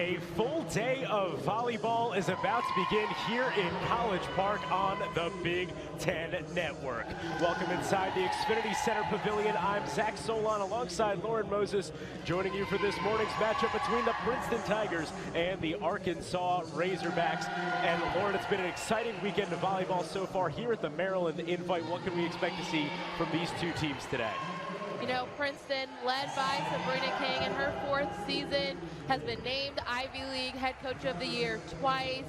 A full day of volleyball is about to begin here in College Park on the Big Ten Network. Welcome inside the Xfinity Center Pavilion. I'm Zach Solon alongside Lauren Moses, joining you for this morning's matchup between the Princeton Tigers and the Arkansas Razorbacks. And Lauren, it's been an exciting weekend of volleyball so far here at the Maryland Invite. What can we expect to see from these two teams today? You know, Princeton, led by Sabrina King in her 4th season, has been named Ivy League Head Coach of the Year twice,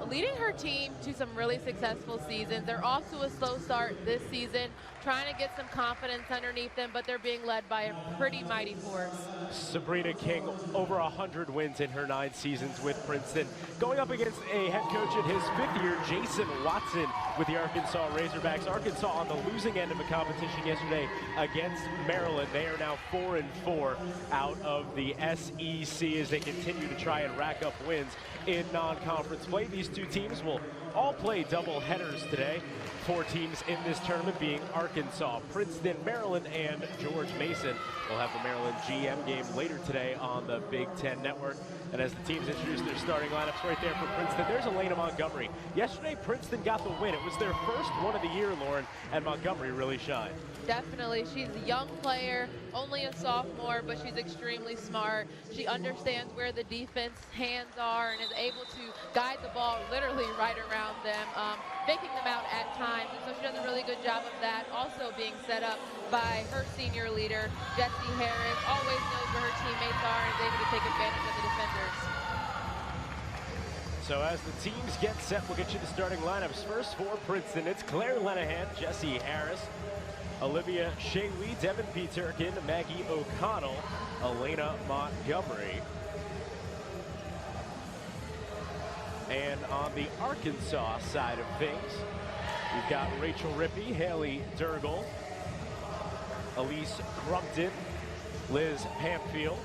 leading her team to some really successful seasons. They're off to a slow start this season, trying to get some confidence underneath them, but they're being led by a pretty mighty force. Sabrina King, over 100 wins in her 9 seasons with Princeton, going up against a head coach in his 5th year, Jason Watson, with the Arkansas Razorbacks. Arkansas on the losing end of a competition yesterday against Maryland. They are now 4-4 out of the SEC as they continue to try and rack up wins in non-conference play. These two teams will all play double headers today. 4 teams in this tournament being Arkansas, Princeton, Maryland, and George Mason. We'll have the Maryland GM game later today on the Big Ten Network. And as the teams introduce their starting lineups right there for Princeton, there's Elena Montgomery. Yesterday, Princeton got the win. It was their first one of the year, Lauren, and Montgomery really shined. Definitely. She's a young player, only a sophomore, but she's extremely smart. She understands where the defense hands are and is able to guide the ball literally right around them, faking them out at times. And so she does a really good job of that. Also being set up by her senior leader, Jessie Harris, always knows where her teammates are and is able to take advantage of the defenders. So as the teams get set, we'll get you the starting lineups. First for Princeton, it's Claire Lenahan, Jessie Harris, Olivia Shayley, Devin Peterkin, Maggie O'Connell, Elena Montgomery. And on the Arkansas side of things, we've got Rachel Rippey, Haley Durgel, Elise Crumpton, Liz Pampfield,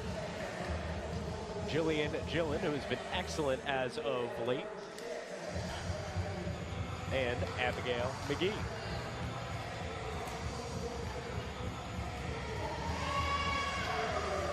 Jillian Gillen, who has been excellent as of late, and Abigail McGee.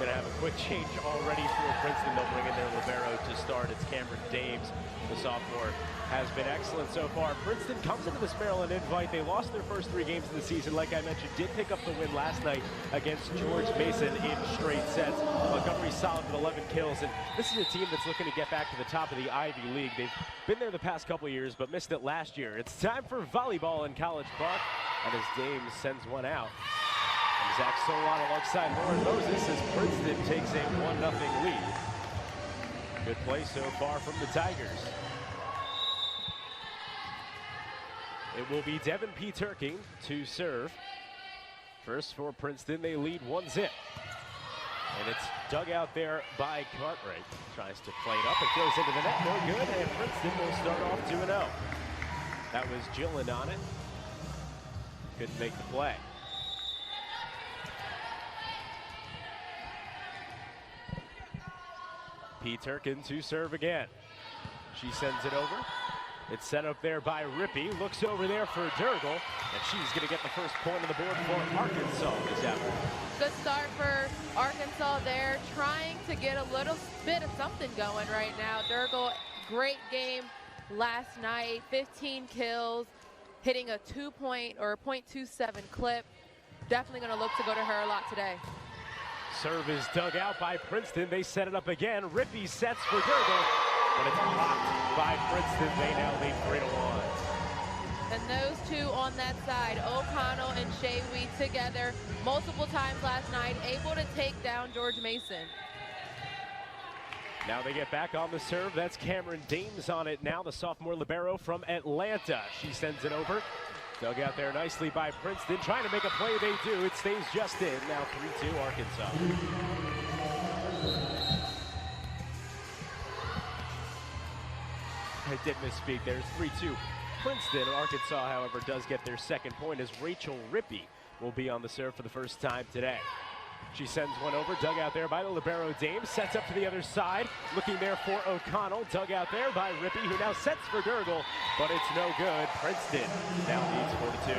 Gonna have a quick change already for Princeton. They'll bring in their libero to start. It's Cameron Dames. The sophomore has been excellent so far. Princeton comes into this Maryland Invite. They lost their first 3 games of the season. Like I mentioned, did pick up the win last night against George Mason in straight sets. Montgomery's solid with 11 kills, and this is a team that's looking to get back to the top of the Ivy League. They've been there the past couple of years, but missed it last year. It's time for volleyball in College Park, and as Dames sends one out. Zach Solon alongside Lauren Moses as Princeton takes a 1-0 lead. Good play so far from the Tigers. It will be Devin Peterkin to serve. First for Princeton, they lead 1-0. And it's dug out there by Cartwright. Tries to play it up, it goes into the net, no good, and Princeton will start off 2-0. That was Gillen on it. Couldn't make the play. Peterkin to serve again. She sends it over. It's set up there by Rippey. Looks over there for Durgel, and she's going to get the first point on the board for Arkansas this afternoon. Good start for Arkansas there, trying to get a little bit of something going right now. Durgel, great game last night, 15 kills, hitting a 2-point or a .27 clip. Definitely going to look to go to her a lot today. Serve is dug out by Princeton. They set it up again. Rippey sets for Durgel, but it's blocked by Princeton. They now lead 3-1. And those two on that side, O'Connell and Shaywee together multiple times last night, able to take down George Mason. Now they get back on the serve. That's Cameron Dames on it now, the sophomore libero from Atlanta. She sends it over. Dug out there nicely by Princeton. Trying to make a play, they do. It stays just in. Now 3-2 Arkansas. I did misspeak. There's 3-2 Princeton. Arkansas, however, does get their second point as Rachel Rippey will be on the serve for the first time today. She sends one over, dug out there by the libero Dames, sets up to the other side, looking there for O'Connell, dug out there by Rippey, who now sets for Durgel, but it's no good. Princeton now leads 4-2.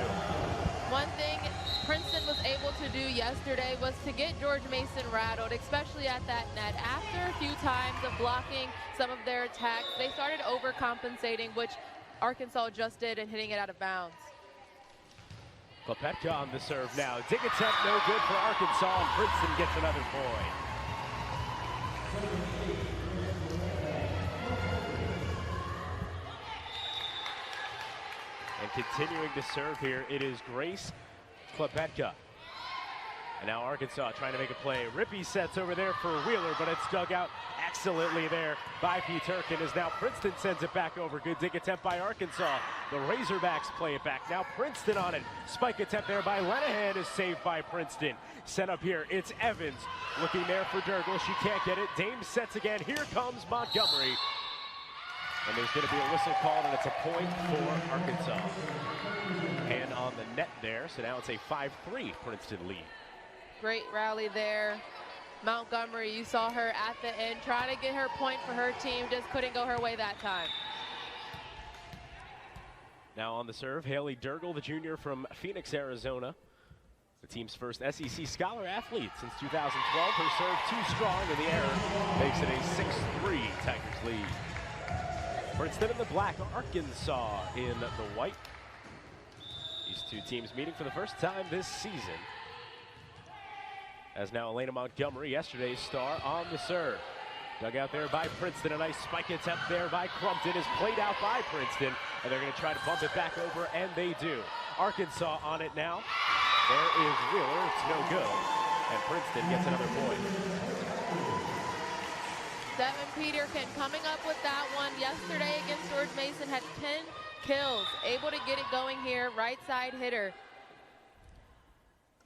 One thing Princeton was able to do yesterday was to get George Mason rattled, especially at that net. After a few times of blocking some of their attacks, they started overcompensating, which Arkansas just did, and hitting it out of bounds. Klepetka on the serve now. Dig attempt no good for Arkansas, and Princeton gets another point. And continuing to serve here, it is Grace Klepetka. And now Arkansas trying to make a play. Rippey sets over there for Wheeler, but it's dug out excellently there by Peterkin, as now Princeton sends it back over. Good dig attempt by Arkansas. The Razorbacks play it back. Now Princeton on it. Spike attempt there by Lenahan is saved by Princeton. Set up here, it's Evans looking there for Durgle. She can't get it. Dames sets again. Here comes Montgomery. And there's going to be a whistle called, and it's a point for Arkansas. And on the net there, so now it's a 5-3 Princeton lead. Great rally there. Montgomery, you saw her at the end trying to get her point for her team, just couldn't go her way that time. Now on the serve, Haley Durgle, the junior from Phoenix, Arizona. The team's first SEC Scholar athlete since 2012. Her serve too strong in the air, makes it a 6-3 Tigers lead. Princeton in the black, Arkansas in the white. These two teams meeting for the first time this season. As now Elena Montgomery, yesterday's star, on the serve. Dug out there by Princeton. A nice spike attempt there by Crumpton is played out by Princeton. And they're going to try to bump it back over, and they do. Arkansas on it now. There is Wheeler. It's no good. And Princeton gets another point. Devin Peterkin coming up with that one. Yesterday against George Mason had 10 kills. Able to get it going here. Right side hitter.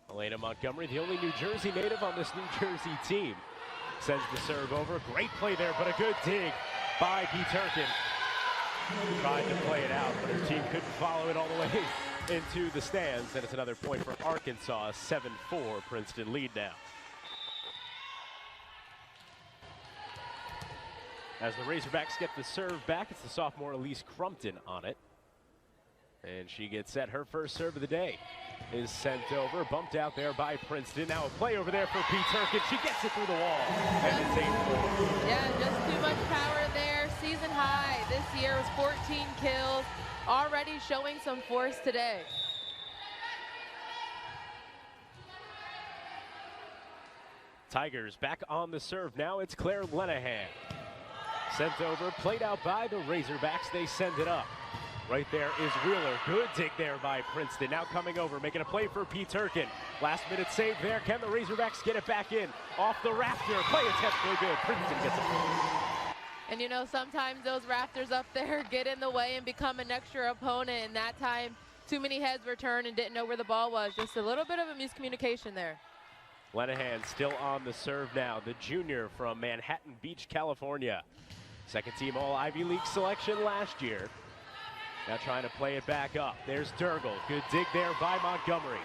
Elena Montgomery, the only New Jersey native on this New Jersey team, sends the serve over. Great play there, but a good dig by Peterkin. Tried to play it out, but her team couldn't follow it all the way into the stands. And it's another point for Arkansas. 7-4 Princeton lead now. As the Razorbacks get the serve back, it's the sophomore Elise Crumpton on it. And she gets set. Her first serve of the day is sent over, bumped out there by Princeton. Now a play over there for Peterkin. She gets it through the wall, and it's 8-4. Yeah, just too much power there. Season high this year was 14 kills. Already showing some force today. Tigers back on the serve. Now it's Claire Lenahan. Sent over, played out by the Razorbacks. They send it up. Right there is Wheeler. Good dig there by Princeton. Now coming over, making a play for Peterkin. Last minute save there. Can the Razorbacks get it back in? Off the rafter. Play attempt no good. Princeton gets a point. And you know, sometimes those rafters up there get in the way and become an extra opponent. And that time, too many heads were turned and didn't know where the ball was. Just a little bit of a miscommunication there. Lenahan still on the serve now. The junior from Manhattan Beach, California. Second team All-Ivy League selection last year. Now trying to play it back up. There's Durgle. Good dig there by Montgomery.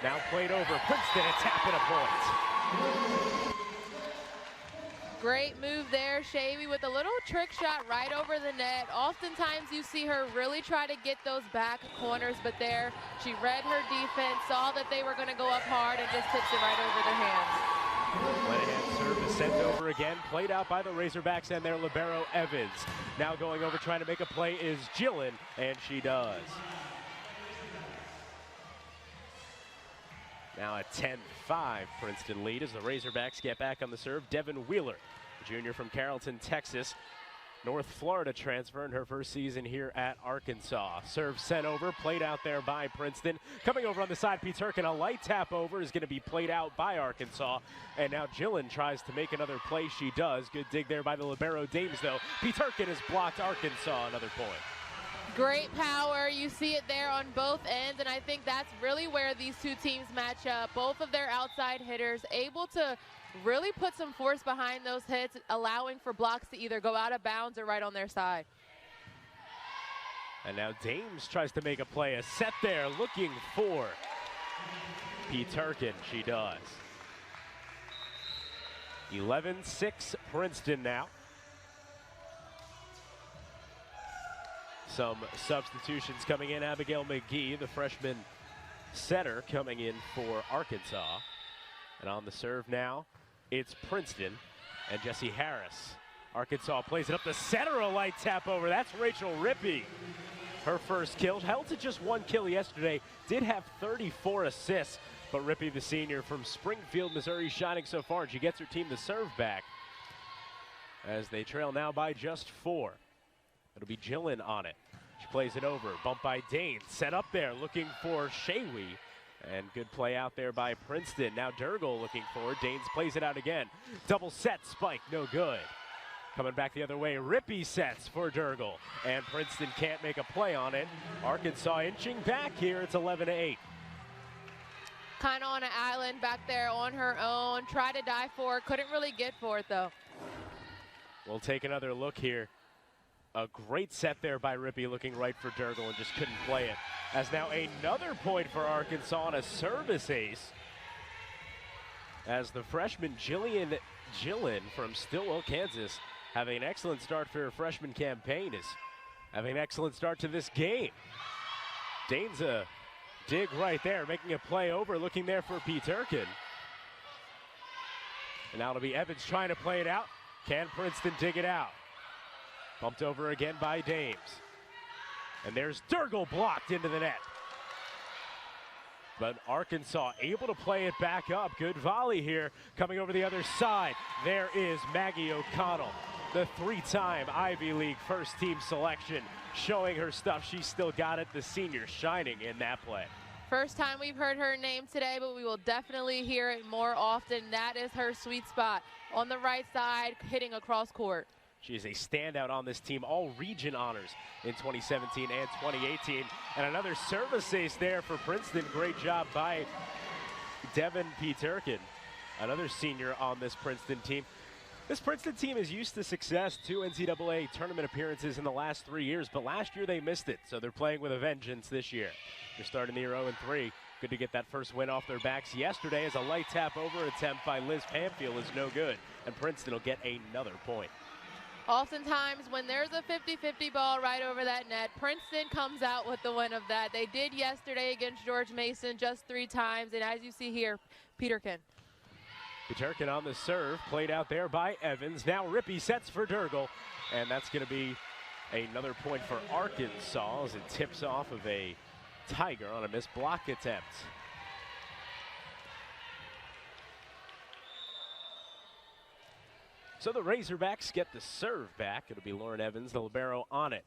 Now played over. Princeton a tap and a point. Great move there. Shavy with a little trick shot right over the net. Oftentimes you see her really try to get those back corners, but there she read her defense, saw that they were going to go up hard, and just tips it right over their hands. Lenahan's serve is sent over again, played out by the Razorbacks and their libero Evans. Now going over trying to make a play is Gillen, and she does. Now a 10-5 Princeton lead as the Razorbacks get back on the serve. Devin Wheeler, junior from Carrollton, Texas. North Florida transfer in her first season here at Arkansas. Serve sent over, played out there by Princeton. Coming over on the side, Peterkin, a light tap over is going to be played out by Arkansas. And now Gillen tries to make another play. She does. Good dig there by the libero Dames, though. Peterkin has blocked Arkansas another point. Great power. You see it there on both ends, and I think that's really where these two teams match up. Both of their outside hitters able to really put some force behind those hits, allowing for blocks to either go out of bounds or right on their side. And now Dames tries to make a play. A set there looking for Peterkin. She does. 11-6 Princeton now. Some substitutions coming in. Abigail McGee, the freshman setter coming in for Arkansas. And on the serve now, it's Princeton and Jessie Harris. Arkansas plays it up the center, a light tap over. That's Rachel Rippey. Her first kill, held to just 1 kill yesterday, did have 34 assists. But Rippey, the senior from Springfield, Missouri, shining so far. She gets her team the serve back as they trail now by just 4. It'll be Gillen on it. She plays it over, bumped by Dane, set up there, looking for Shawi. And good play out there by Princeton. Now Durgle looking forward. Danes plays it out again. Double set, spike, no good. Coming back the other way, Rippey sets for Durgle. And Princeton can't make a play on it. Arkansas inching back here. It's 11-8. Kind of on an island back there on her own. Tried to dive for it. Couldn't really get for it, though. We'll take another look here. A great set there by Rippey, looking right for Durgle and just couldn't play it. As now another point for Arkansas on a service ace. As the freshman Gillen from Stillwell, Kansas, having an excellent start for her freshman campaign, is having an excellent start to this game. Dane's a dig right there, making a play over, looking there for Peterkin. And now it'll be Evans trying to play it out. Can Princeton dig it out? Bumped over again by Dames. And there's Durgle blocked into the net. But Arkansas able to play it back up. Good volley here coming over the other side. There is Maggie O'Connell, the 3-time Ivy League first team selection, showing her stuff. She's still got it. The senior shining in that play. First time we've heard her name today, but we will definitely hear it more often. That is her sweet spot. On the right side, hitting across court. She is a standout on this team, all region honors in 2017 and 2018. And another service ace there for Princeton. Great job by Devin Peterkin, another senior on this Princeton team. This Princeton team is used to success, 2 NCAA tournament appearances in the last 3 years, but last year they missed it, so they're playing with a vengeance this year. They're starting the year 0-3. Good to get that first win off their backs yesterday, as a light tap over attempt by Liz Pamfield is no good, and Princeton will get another point. Oftentimes, when there's a 50-50 ball right over that net, Princeton comes out with the win of that. They did yesterday against George Mason just 3 times, and as you see here, Peterkin. Peterkin on the serve, played out there by Evans. Now Rippey sets for Durgle, and that's going to be another point for Arkansas as it tips off of a Tiger on a missed block attempt. So the Razorbacks get the serve back. It'll be Lauren Evans, the libero, on it.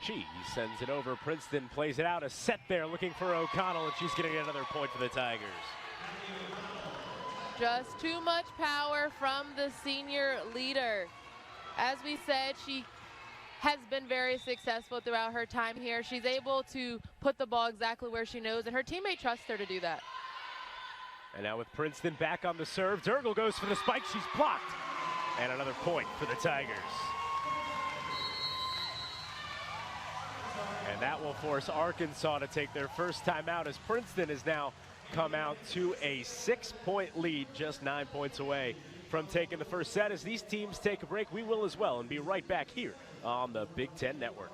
She sends it over. Princeton plays it out. A set there looking for O'Connell, and she's going to get another point for the Tigers. Just too much power from the senior leader. As we said, she has been very successful throughout her time here. She's able to put the ball exactly where she knows, and her teammate trusts her to do that. And now with Princeton back on the serve, Durgle goes for the spike. She's blocked. And another point for the Tigers. And that will force Arkansas to take their first time out, as Princeton has now come out to a 6-point lead, just 9 points away from taking the first set. As these teams take a break, we will as well, and be right back here on the Big Ten Network.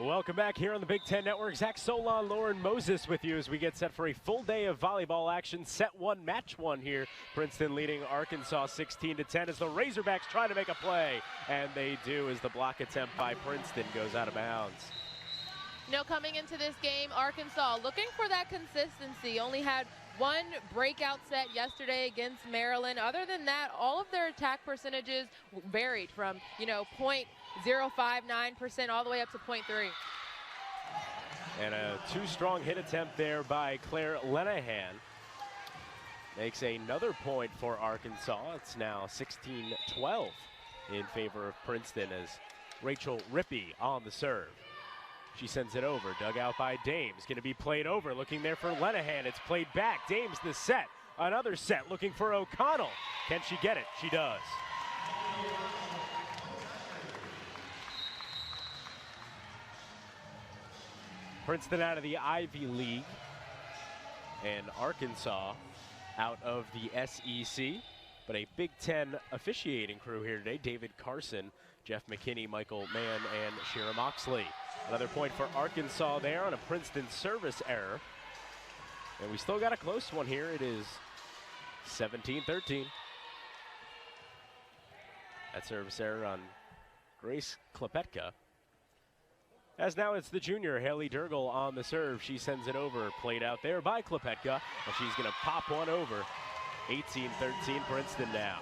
Welcome back here on the Big Ten Network. Zach Solon, Lauren Moses with you as we get set for a full day of volleyball action. Set one, match one here. Princeton leading Arkansas 16-10 as the Razorbacks try to make a play. And they do as the block attempt by Princeton goes out of bounds. You know, coming into this game, Arkansas looking for that consistency. Only had one breakout set yesterday against Maryland. Other than that, all of their attack percentages varied from, you know, 0.059% all the way up to 0.3. And a two-strong hit attempt there by Claire Lenahan. Makes another point for Arkansas. It's now 16-12 in favor of Princeton as Rachel Rippey on the serve. She sends it over, dug out by Dames. Going to be played over, looking there for Lenahan. It's played back. Dames the set. Another set, looking for O'Connell. Can she get it? She does. Princeton out of the Ivy League. And Arkansas out of the SEC. But a Big Ten officiating crew here today. David Carson, Jeff McKinney, Michael Mann, and Shira Moxley. Another point for Arkansas there on a Princeton service error. And we still got a close one here. It is 17-13. That service error on Grace Klepetka. As now it's the junior, Haley Durgel, on the serve. She sends it over, played out there by Klepetka, and she's going to pop one over. 18-13 Princeton now.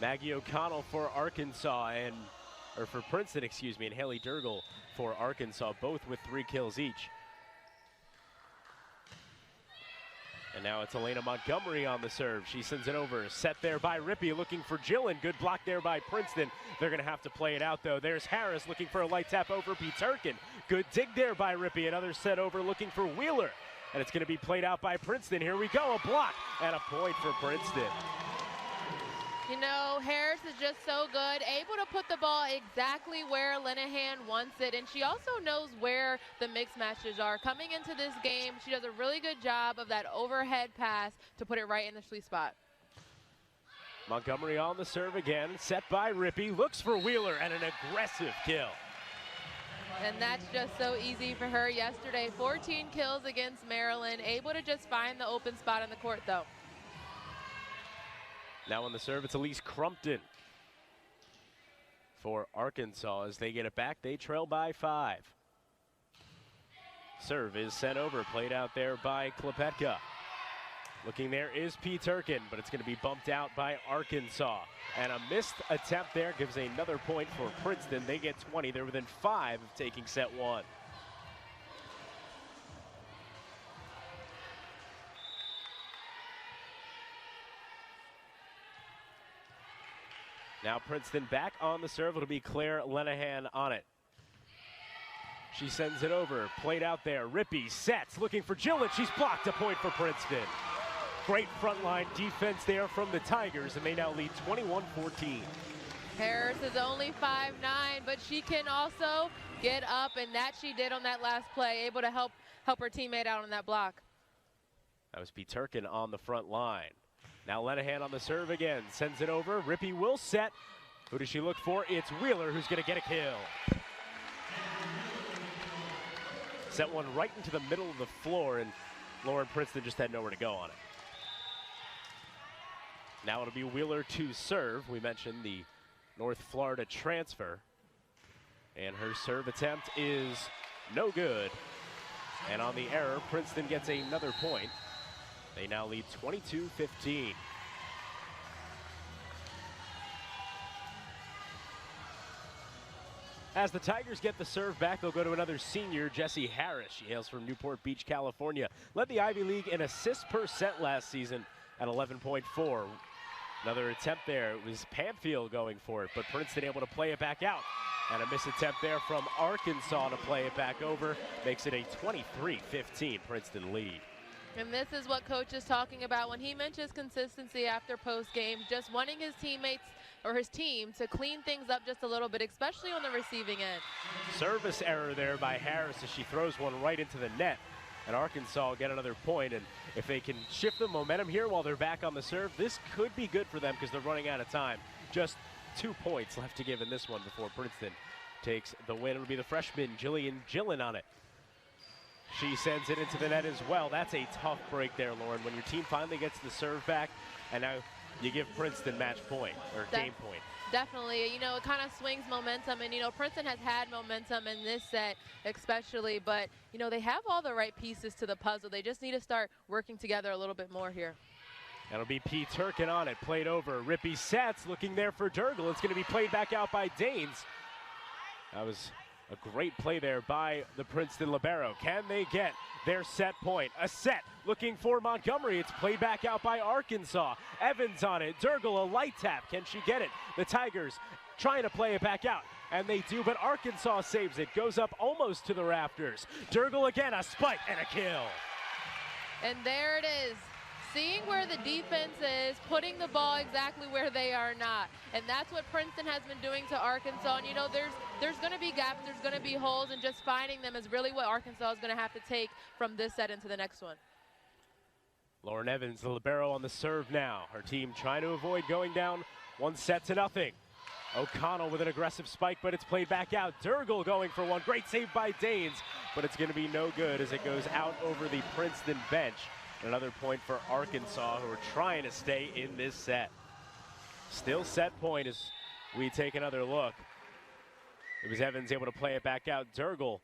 Maggie O'Connell for Arkansas or for Princeton, excuse me, and Haley Durgel for Arkansas, both with 3 kills each. And now it's Elena Montgomery on the serve. She sends it over, set there by Rippey, looking for Gillen. Good block there by Princeton. They're gonna have to play it out though. There's Harris looking for a light tap over Peterkin. Good dig there by Rippey. Another set over looking for Wheeler. And it's gonna be played out by Princeton. Here we go, a block and a point for Princeton. You know, Harris is just so good, able to put the ball exactly where Lenahan wants it, and she also knows where the mix matches are. Coming into this game, she does a really good job of that overhead pass to put it right in the sweet spot. Montgomery on the serve again, set by Rippey, looks for Wheeler, and an aggressive kill. And that's just so easy for her yesterday. 14 kills against Maryland, able to just find the open spot in the court, though. Now on the serve, it's Elise Crumpton for Arkansas. As they get it back, they trail by 5. Serve is sent over, played out there by Klepetka. Looking there is Peterkin, but it's going to be bumped out by Arkansas. And a missed attempt there gives another point for Princeton. They get 20. They're within 5 of taking set 1. Now Princeton back on the serve. It'll be Claire Lenahan on it. She sends it over, played out there. Rippey sets, looking for Gillen. She's blocked, a point for Princeton. Great frontline defense there from the Tigers, and they now lead 21-14. Harris is only 5'9", but she can also get up, and that she did on that last play, able to help her teammate out on that block. That was Peterkin on the front line. Now Lenahan on the serve again, sends it over. Rippey will set. Who does she look for? It's Wheeler who's going to get a kill. Set one right into the middle of the floor, and Lauren Princeton just had nowhere to go on it. Now it'll be Wheeler to serve. We mentioned the North Florida transfer. And her serve attempt is no good. And on the error, Princeton gets another point. They now lead 22-15. As the Tigers get the serve back, they'll go to another senior, Jessie Harris. She hails from Newport Beach, California. Led the Ivy League in assists per set last season at 11.4. Another attempt there. It was Pamfield going for it, but Princeton able to play it back out. And a missed attempt there from Arkansas to play it back over. Makes it a 23-15 Princeton lead. And this is what Coach is talking about when he mentions consistency after post-game, just wanting his teammates or his team to clean things up just a little bit, especially on the receiving end. Service error there by Harris as she throws one right into the net. and Arkansas will get another point. And if they can shift the momentum here while they're back on the serve, this could be good for them because they're running out of time. Just 2 points left to give in this one before Princeton takes the win. It'll be the freshman Jillian Gillen on it. She sends it into the net as well. That's a tough break there, Lauren, when your team finally gets the serve back, and now you give Princeton match point, or game point. Definitely. You know, it kind of swings momentum, and, you know, Princeton has had momentum in this set especially, but, you know, they have all the right pieces to the puzzle. They just need to start working together a little bit more here. That'll be P. Turkin on it, played over. Rippy sets, looking there for Durgle. It's going to be played back out by Danes. That was a great play there by the Princeton libero. Can they get their set point? A set looking for Montgomery. It's played back out by Arkansas. Evans on it. Durgle, a light tap. Can she get it? The Tigers trying to play it back out, and they do, but Arkansas saves it. Goes up almost to the rafters. Durgle again, a spike and a kill. And there it is. Seeing where the defense is, putting the ball exactly where they are not. And that's what Princeton has been doing to Arkansas. And, you know, there's going to be gaps, there's going to be holes, and just finding them is really what Arkansas is going to have to take from this set into the next one. Lauren Evans, the libero, on the serve now. Her team trying to avoid going down 1-0. O'Connell with an aggressive spike, but it's played back out. Durgle going for one. Great save by Danes, but it's going to be no good as it goes out over the Princeton bench. Another point for Arkansas, who are trying to stay in this set. Still set point as we take another look. It was Evans able to play it back out. Durgle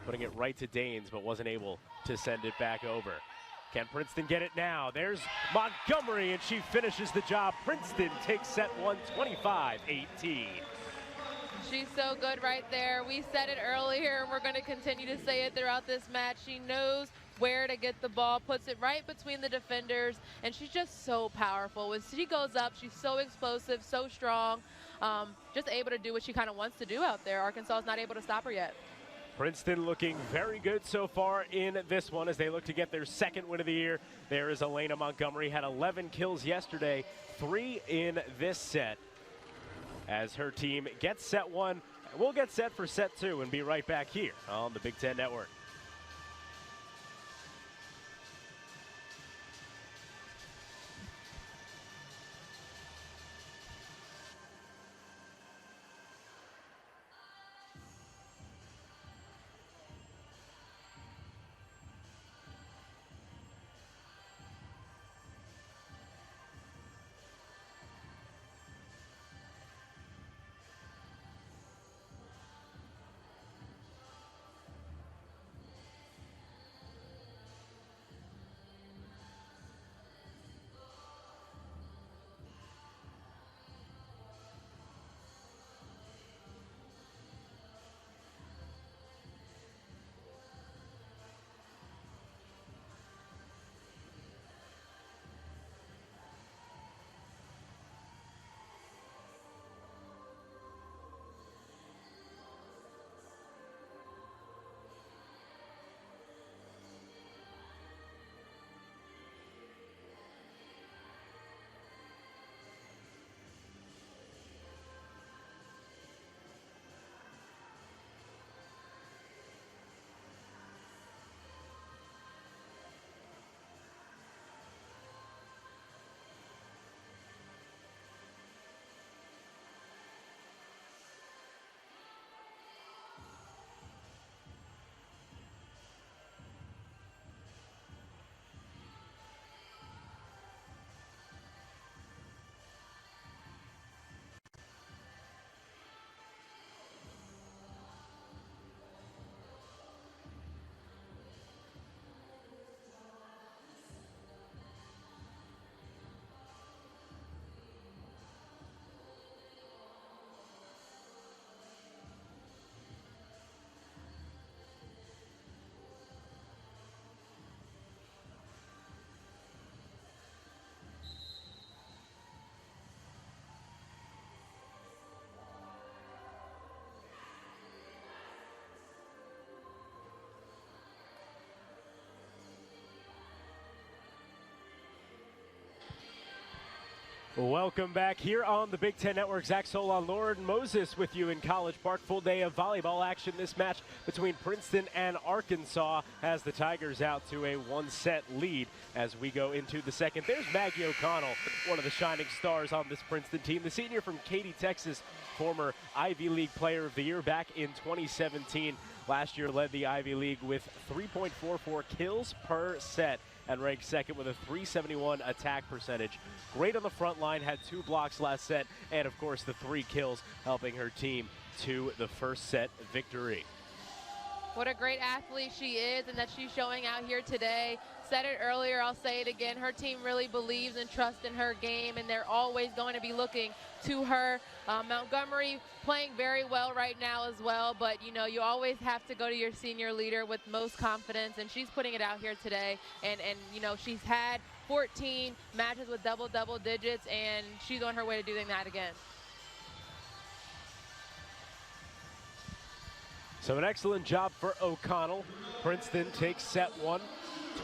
putting it right to Danes, but wasn't able to send it back over. Can Princeton get it now? There's Montgomery, and she finishes the job. Princeton takes set one, 25-18. She's so good right there. We said it earlier, and we're going to continue to say it throughout this match. She knows where to get the ball, puts it right between the defenders, and she's just so powerful. When she goes up, she's so explosive, so strong, just able to do what she kind of wants to do out there. Arkansas is not able to stop her yet. Princeton looking very good so far in this one as they look to get their second win of the year. There is Elena Montgomery, had 11 kills yesterday, 3 in this set. As her team gets set one, we'll get set for set two and be right back here on the Big Ten Network. Welcome back here on the Big Ten Network. Zach Solon, Lauren Moses with you in College Park. Full day of volleyball action. This match between Princeton and Arkansas has the Tigers out to a one-set lead as we go into the second. There's Maggie O'Connell, one of the shining stars on this Princeton team. The senior from Katy, Texas, former Ivy League Player of the Year back in 2017. Last year led the Ivy League with 3.44 kills per set and ranked second with a 371 attack percentage. Great on the front line, had 2 blocks last set, and of course the 3 kills helping her team to the first set victory. What a great athlete she is and that she's showing out here today. Said it earlier, I'll say it again. Her team really believes and trusts in her game, and they're always going to be looking to her. Montgomery playing very well right now as well, but you know, you always have to go to your senior leader with most confidence, and she's putting it out here today. And you know, she's had 14 matches with double digits, and she's on her way to doing that again. So an excellent job for O'Connell. Princeton takes set 1,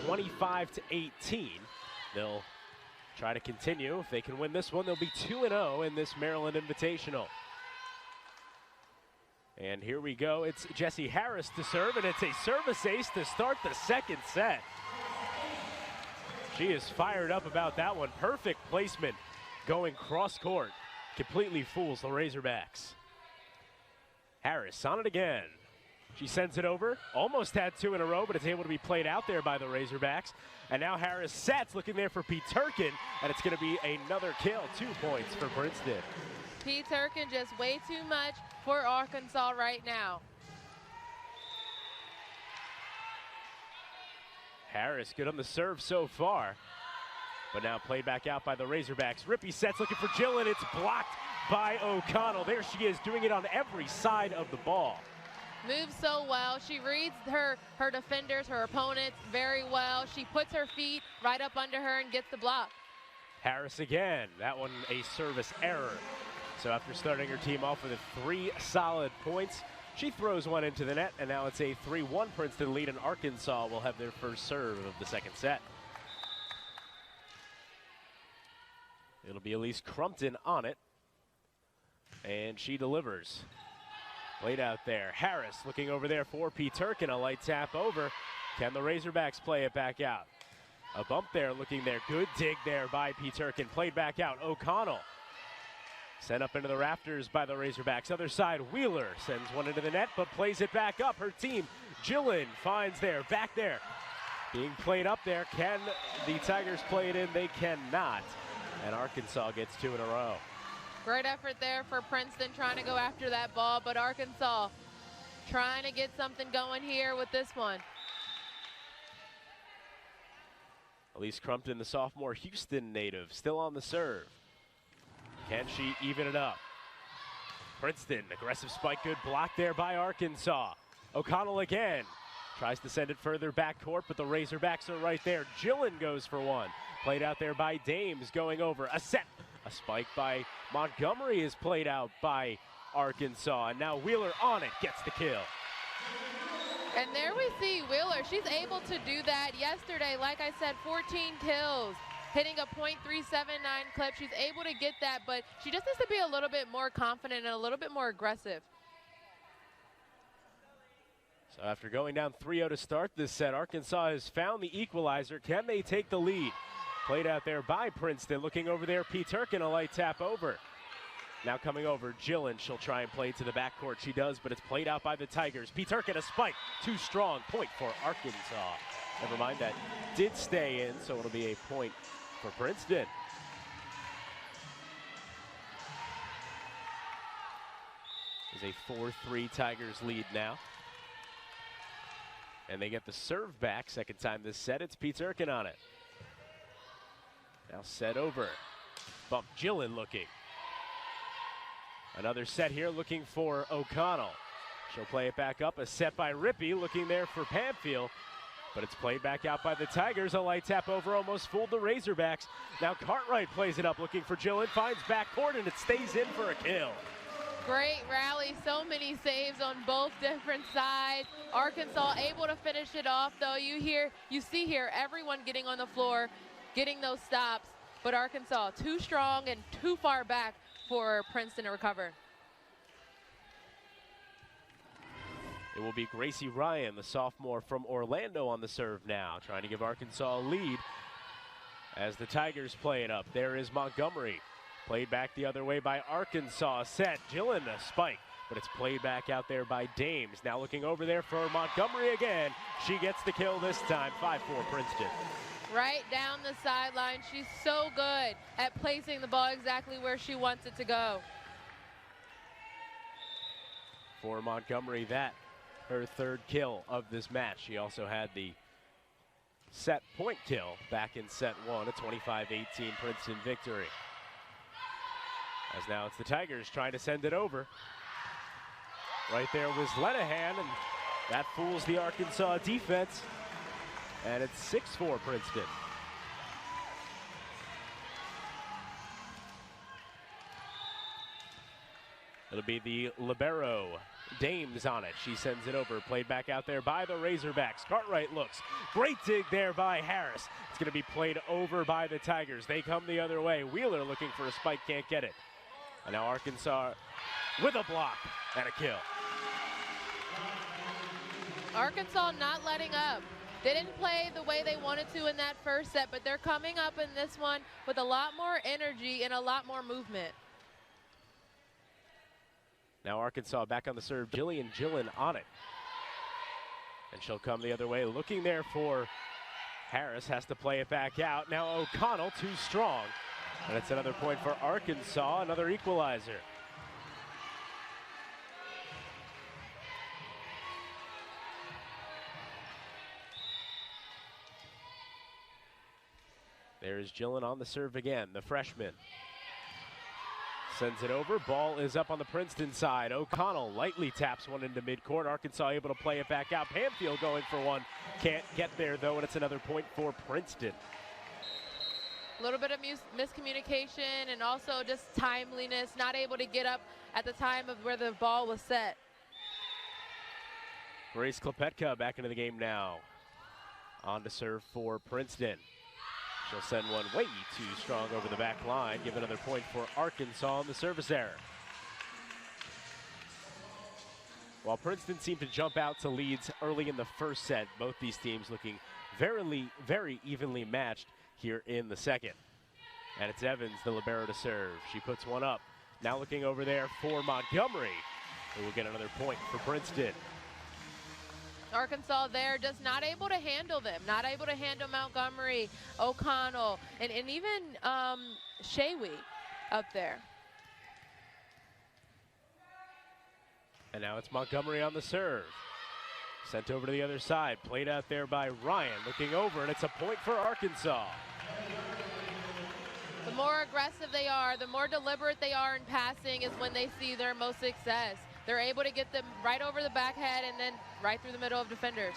25-18. They'll try to continue. If they can win this one, they'll be 2-0 in this Maryland Invitational. And here we go. It's Jessie Harris to serve, and it's a service ace to start the second set. She is fired up about that one. Perfect placement going cross court. Completely fools the Razorbacks. Harris on it again. She sends it over, almost had 2 in a row, but it's able to be played out there by the Razorbacks. And now Harris sets, looking there for P. Turkin, and it's going to be another kill. 2 points for Princeton. P. Turkin just way too much for Arkansas right now. Harris good on the serve so far, but now played back out by the Razorbacks. Rippey sets, looking for Gillen. It's blocked by O'Connell. There she is, doing it on every side of the ball. Moves so well. She reads her defenders, her opponents very well. She puts her feet right up under her and gets the block. Harris again. That one a service error. So after starting her team off with 3 solid points, she throws one into the net, and now it's a 3-1 Princeton lead, and Arkansas will have their first serve of the second set. It'll be Elise Crumpton on it, and she delivers. Played out there. Harris looking over there for P. Turkin. A light tap over. Can the Razorbacks play it back out? A bump there, looking there. Good dig there by P. Turkin. Played back out. O'Connell sent up into the rafters by the Razorbacks. Other side, Wheeler sends one into the net, but plays it back up. Her team, Gillen, finds there. Back there. Being played up there. Can the Tigers play it in? They cannot. And Arkansas gets 2 in a row. Great effort there for Princeton trying to go after that ball, but Arkansas trying to get something going here with this one. Elise Crumpton, the sophomore Houston native, still on the serve. Can she even it up? Princeton, aggressive spike, good block there by Arkansas. O'Connell again. Tries to send it further backcourt, but the Razorbacks are right there. Gillen goes for one. Played out there by Dames, going over. A set. A spike by Montgomery is played out by Arkansas. And now Wheeler on it, gets the kill. And there we see Wheeler. She's able to do that yesterday. Like I said, 14 kills, hitting a .379 clip. She's able to get that, but she just needs to be a little bit more confident and a little bit more aggressive. So after going down 3-0 to start this set, Arkansas has found the equalizer. Can they take the lead? Played out there by Princeton. Looking over there, P. Turkin, a light tap over. Now coming over, Gillen. She'll try and play to the backcourt. She does, but it's played out by the Tigers. P. Turkin, a spike. Too strong. Point for Arkansas. Never mind, that did stay in, so it'll be a point for Princeton. There's a 4-3 Tigers lead now. And they get the serve back. Second time this set, it's P. Turkin on it. Now set over. Bump Gillen looking. Another set here looking for O'Connell. She'll play it back up. A set by Rippey looking there for Pamfield. But it's played back out by the Tigers. A light tap over almost fooled the Razorbacks. Now Cartwright plays it up looking for Gillen. Finds backcourt and it stays in for a kill. Great rally, so many saves on both different sides. Arkansas able to finish it off though. You see here everyone getting on the floor, getting those stops. but Arkansas too strong and too far back for Princeton to recover. It will be Gracie Ryan, the sophomore from Orlando, on the serve now, trying to give Arkansas a lead as the Tigers play it up. There is Montgomery, played back the other way by Arkansas. Set, Gillen a spike, but it's played back out there by Dames. Now looking over there for Montgomery again. She gets the kill this time, 5-4 Princeton. Right down the sideline. She's so good at placing the ball exactly where she wants it to go. For Montgomery, that her third kill of this match. She also had the set point kill back in set one, a 25-18 Princeton victory. As now it's the Tigers trying to send it over. Right there was Lenahan, and that fools the Arkansas defense. And it's 6-4 Princeton. It'll be the libero, Dames, on it. She sends it over, played back out there by the Razorbacks. Cartwright looks, great dig there by Harris. It's gonna be played over by the Tigers. They come the other way. Wheeler looking for a spike, can't get it. And now Arkansas with a block and a kill. Arkansas not letting up. They didn't play the way they wanted to in that first set, but they're coming up in this one with a lot more energy and a lot more movement. Now Arkansas back on the serve, Jillian Gillen on it. And she'll come the other way, looking there for Harris, has to play it back out. Now O'Connell too strong. And it's another point for Arkansas, another equalizer. There's Gillen on the serve again, the freshman. Sends it over, ball is up on the Princeton side. O'Connell lightly taps one into midcourt. Arkansas able to play it back out. Pamfield going for one, can't get there though, and it's another point for Princeton. A little bit of miscommunication and also just timeliness, not able to get up at the time of where the ball was set. Grace Klepetka back into the game now. On to serve for Princeton. She'll send one way too strong over the back line. Give another point for Arkansas on the service error. While Princeton seemed to jump out to leads early in the first set, both these teams looking very evenly matched here in the second. And it's Evans, the libero, to serve. She puts one up. Now looking over there for Montgomery, who will get another point for Princeton. Arkansas there just not able to handle them, not able to handle Montgomery, O'Connell, and even Shaywee up there. And now it's Montgomery on the serve. Sent over to the other side, played out there by Ryan, looking over, and it's a point for Arkansas. The more aggressive they are, the more deliberate they are in passing is when they see their most success. They're able to get them right over the back head and then right through the middle of defenders.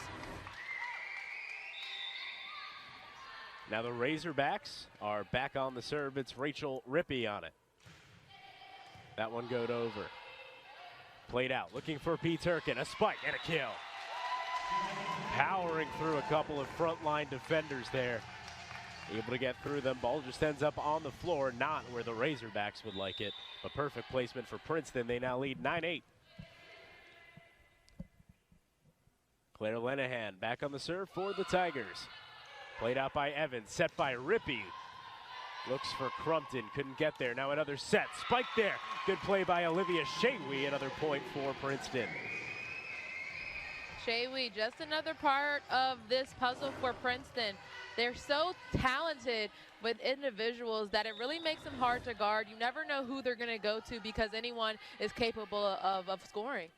Now the Razorbacks are back on the serve. It's Rachel Rippey on it. That one goes over. Played out, looking for P. Turkin, a spike and a kill. Powering through a couple of frontline defenders there. Able to get through them. Ball just ends up on the floor, not where the Razorbacks would like it. A perfect placement for Princeton. They now lead 9-8. Claire Lenahan back on the serve for the Tigers. Played out by Evans, set by Rippey. Looks for Crumpton, couldn't get there. Now another set, spike there. Good play by Olivia Shaywee, another point for Princeton. Shaywee, just another part of this puzzle for Princeton. They're so talented with individuals that it really makes them hard to guard. You never know who they're going to go to because anyone is capable of scoring.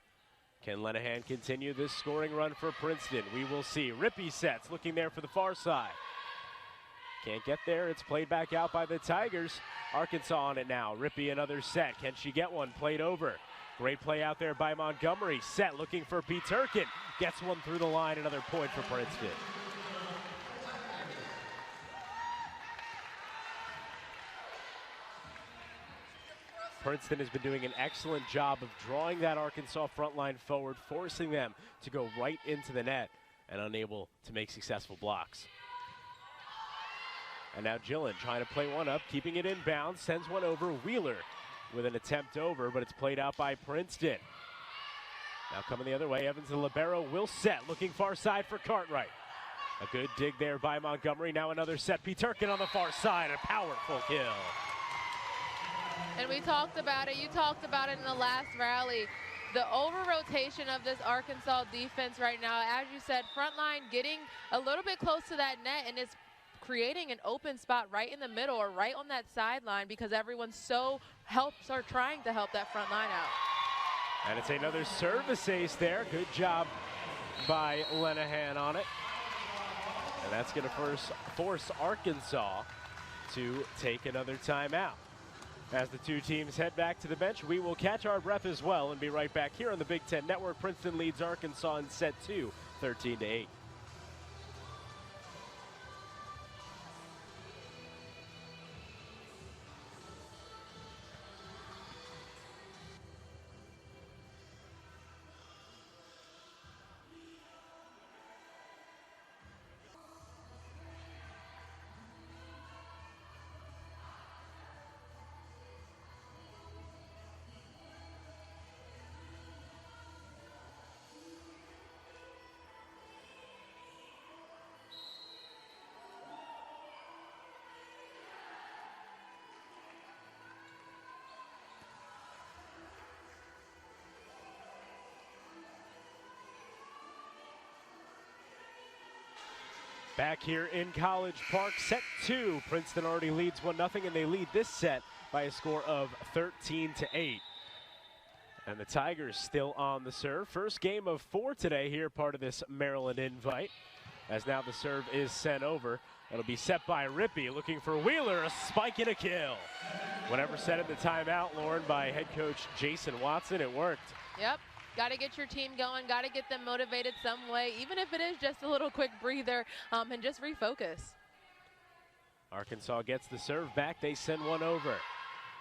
Can Lenahan continue this scoring run for Princeton? We will see. Rippey sets, looking there for the far side. Can't get there. It's played back out by the Tigers. Arkansas on it now. Rippey another set. Can she get one? Played over. Great play out there by Montgomery. Set, looking for P. Turkin. Gets one through the line. Another point for Princeton. Princeton has been doing an excellent job of drawing that Arkansas front line forward, forcing them to go right into the net and unable to make successful blocks. And now Gillen trying to play one up, keeping it inbounds, sends one over. Wheeler with an attempt over, but it's played out by Princeton. Now coming the other way, Evans, the libero, will set, looking far side for Cartwright. A good dig there by Montgomery. Now another set. Peterkin on the far side, a powerful kill. And we talked about it. You talked about it in the last rally. The over-rotation of this Arkansas defense right now, as you said, front line getting a little bit close to that net, and it's creating an open spot right in the middle or right on that sideline because everyone trying to help that front line out. And it's another service ace there. Good job by Lenahan on it. And that's going to force Arkansas to take another timeout. As the two teams head back to the bench, we will catch our breath as well and be right back here on the Big Ten Network. Princeton leads Arkansas in set 2, 13-8. Back here in College Park, set 2. Princeton already leads 1-0, and they lead this set by a score of 13-8. And the Tigers still on the serve. First game of 4 today here, part of this Maryland invite. As now the serve is sent over. It'll be set by Rippey, looking for Wheeler, a spike and a kill. Whatever set in the timeout, Lauren, by head coach Jason Watson, it worked. Yep. Got to get your team going, got to get them motivated some way, even if it is just a little quick breather, and just refocus. Arkansas gets the serve back. They send one over.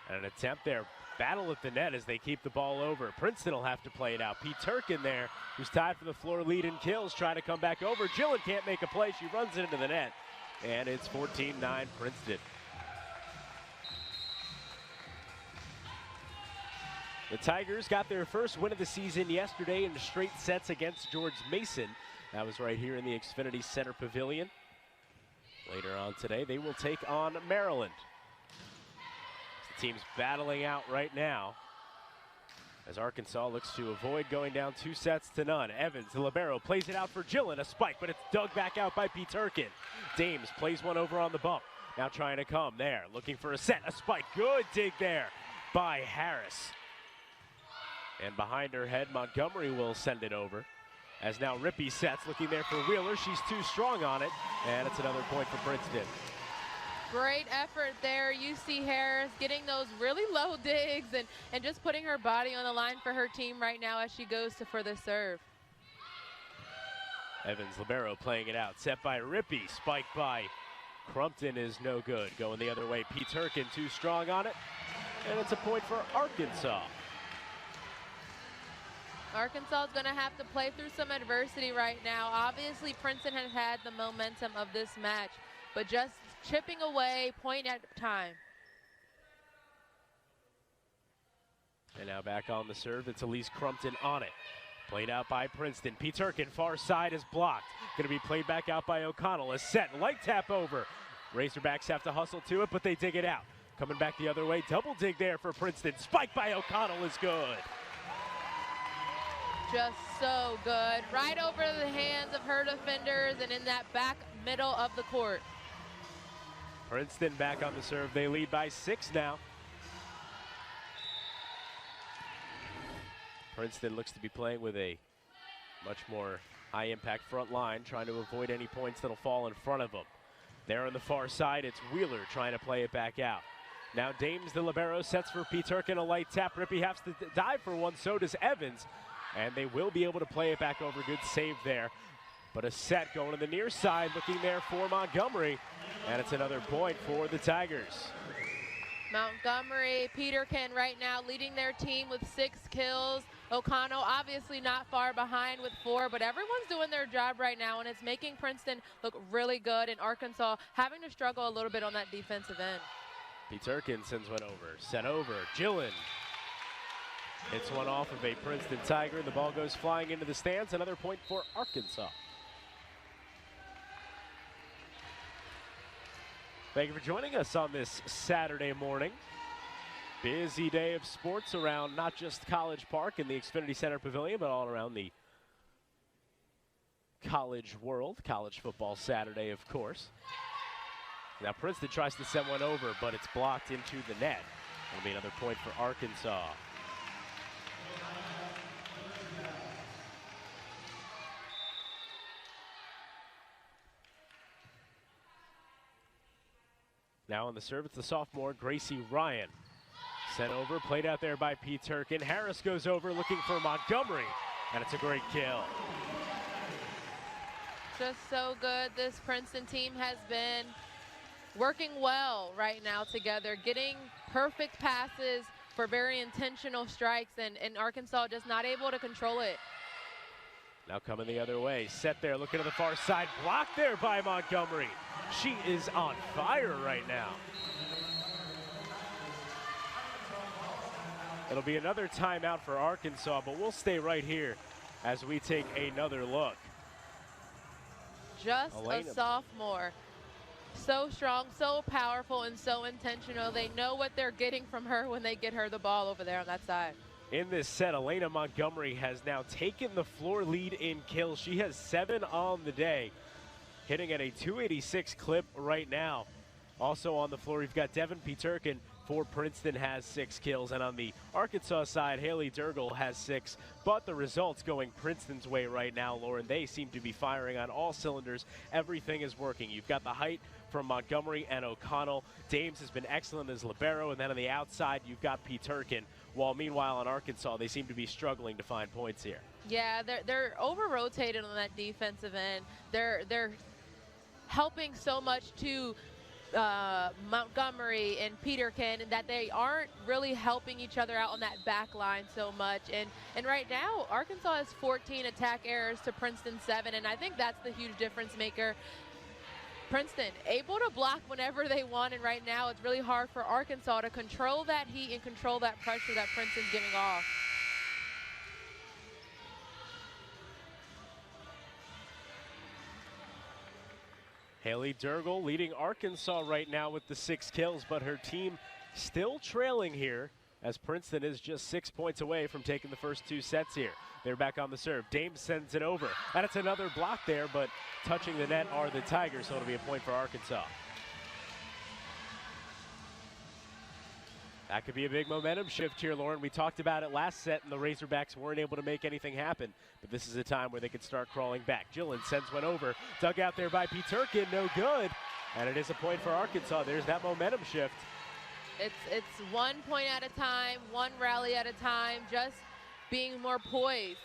And an attempt there. Battle at the net as they keep the ball over. Princeton will have to play it out. Peterkin there, who's tied for the floor lead in kills, trying to come back over. Gillen can't make a play. She runs it into the net. And it's 14-9 Princeton. The Tigers got their first win of the season yesterday in straight sets against George Mason. That was right here in the Xfinity Center Pavilion. Later on today, they will take on Maryland. The team's battling out right now as Arkansas looks to avoid going down 2-0. Evans, the libero, plays it out for Gillen, a spike, but it's dug back out by Peterkin. Dames plays one over on the bump. Now trying to come there, looking for a set, a spike. Good dig there by Harris. And behind her head, Montgomery will send it over. As now Rippey sets, looking there for Wheeler. She's too strong on it, and it's another point for Princeton. Great effort there. You see Harris getting those really low digs and just putting her body on the line for her team right now as she goes for the serve. Evans, libero, playing it out. Set by Rippey, spiked by Crumpton is no good. Going the other way, Peterkin too strong on it, and it's a point for Arkansas. Arkansas is going to have to play through some adversity right now. Obviously, Princeton has had the momentum of this match, but just chipping away, point at a time. And now back on the serve, it's Elise Crumpton on it. Played out by Princeton. Peterkin, far side is blocked. Going to be played back out by O'Connell. A set, light tap over. Razorbacks have to hustle to it, but they dig it out. Coming back the other way, double dig there for Princeton. Spike by O'Connell is good. Just so good. Right over the hands of her defenders and in that back middle of the court. Princeton back on the serve. They lead by 6 now. Princeton looks to be playing with a much more high-impact front line, trying to avoid any points that'll fall in front of them. There on the far side, it's Wheeler trying to play it back out. Now Dames, the libero, sets for Peterkin, a light tap. Rippey has to dive for one, so does Evans. And they will be able to play it back over. Good save there. But a set going to the near side, looking there for Montgomery. And it's another point for the Tigers. Montgomery, Peterkin right now leading their team with 6 kills. O'Connell obviously not far behind with 4, but everyone's doing their job right now, and it's making Princeton look really good, and Arkansas having to struggle a little bit on that defensive end. Peterkin sends one over, sent over, Gillen hits one off of a Princeton Tiger, and the ball goes flying into the stands. Another point for Arkansas. Thank you for joining us on this Saturday morning. Busy day of sports around not just College Park and the Xfinity Center Pavilion, but all around the college world. College football Saturday, of course. Now Princeton tries to send one over, but it's blocked into the net. It'll be another point for Arkansas. Now on the serve, it's the sophomore, Gracie Ryan. Sent over, played out there by Peterkin. Harris goes over looking for Montgomery, and it's a great kill. Just so good. This Princeton team has been working well right now together, getting perfect passes for very intentional strikes, and Arkansas just not able to control it. Now coming the other way, set there, looking to the far side, blocked there by Montgomery. She is on fire right now. It'll be another timeout for Arkansas, but we'll stay right here as we take another look. Just a sophomore. So strong, so powerful, and so intentional. They know what they're getting from her when they get her the ball over there on that side. In this set, Elena Montgomery has now taken the floor lead in kills. She has 7 on the day, hitting at a 286 clip right now. Also on the floor, we've got Devin Peterkin for Princeton, has 6 kills. And on the Arkansas side, Haley Durgle has 6. But the results going Princeton's way right now, Lauren. They seem to be firing on all cylinders. Everything is working. You've got the height from Montgomery and O'Connell. Dames has been excellent as libero. And then on the outside, you've got Peterkin. While meanwhile on Arkansas, they seem to be struggling to find points here. Yeah, they're over-rotated on that defensive end. They're helping so much to Montgomery and Peterkin, and that they aren't really helping each other out on that back line so much. And right now, Arkansas has 14 attack errors to Princeton 7, and I think that's the huge difference maker. Princeton able to block whenever they want, and right now it's really hard for Arkansas to control that heat and control that pressure that Princeton's giving off. Haley Durgle leading Arkansas right now with the 6 kills, but her team still trailing here as Princeton is just 6 points away from taking the first 2 sets here. They're back on the serve. Dames sends it over, and it's another block there, but touching the net are the Tigers, so it'll be a point for Arkansas. That could be a big momentum shift here, Lauren. We talked about it last set, and the Razorbacks weren't able to make anything happen, but this is a time where they could start crawling back. Gillen sends one over, dug out there by Peterkin, no good, and it is a point for Arkansas. There's that momentum shift. It's 1 point at a time, 1 rally at a time, just being more poised.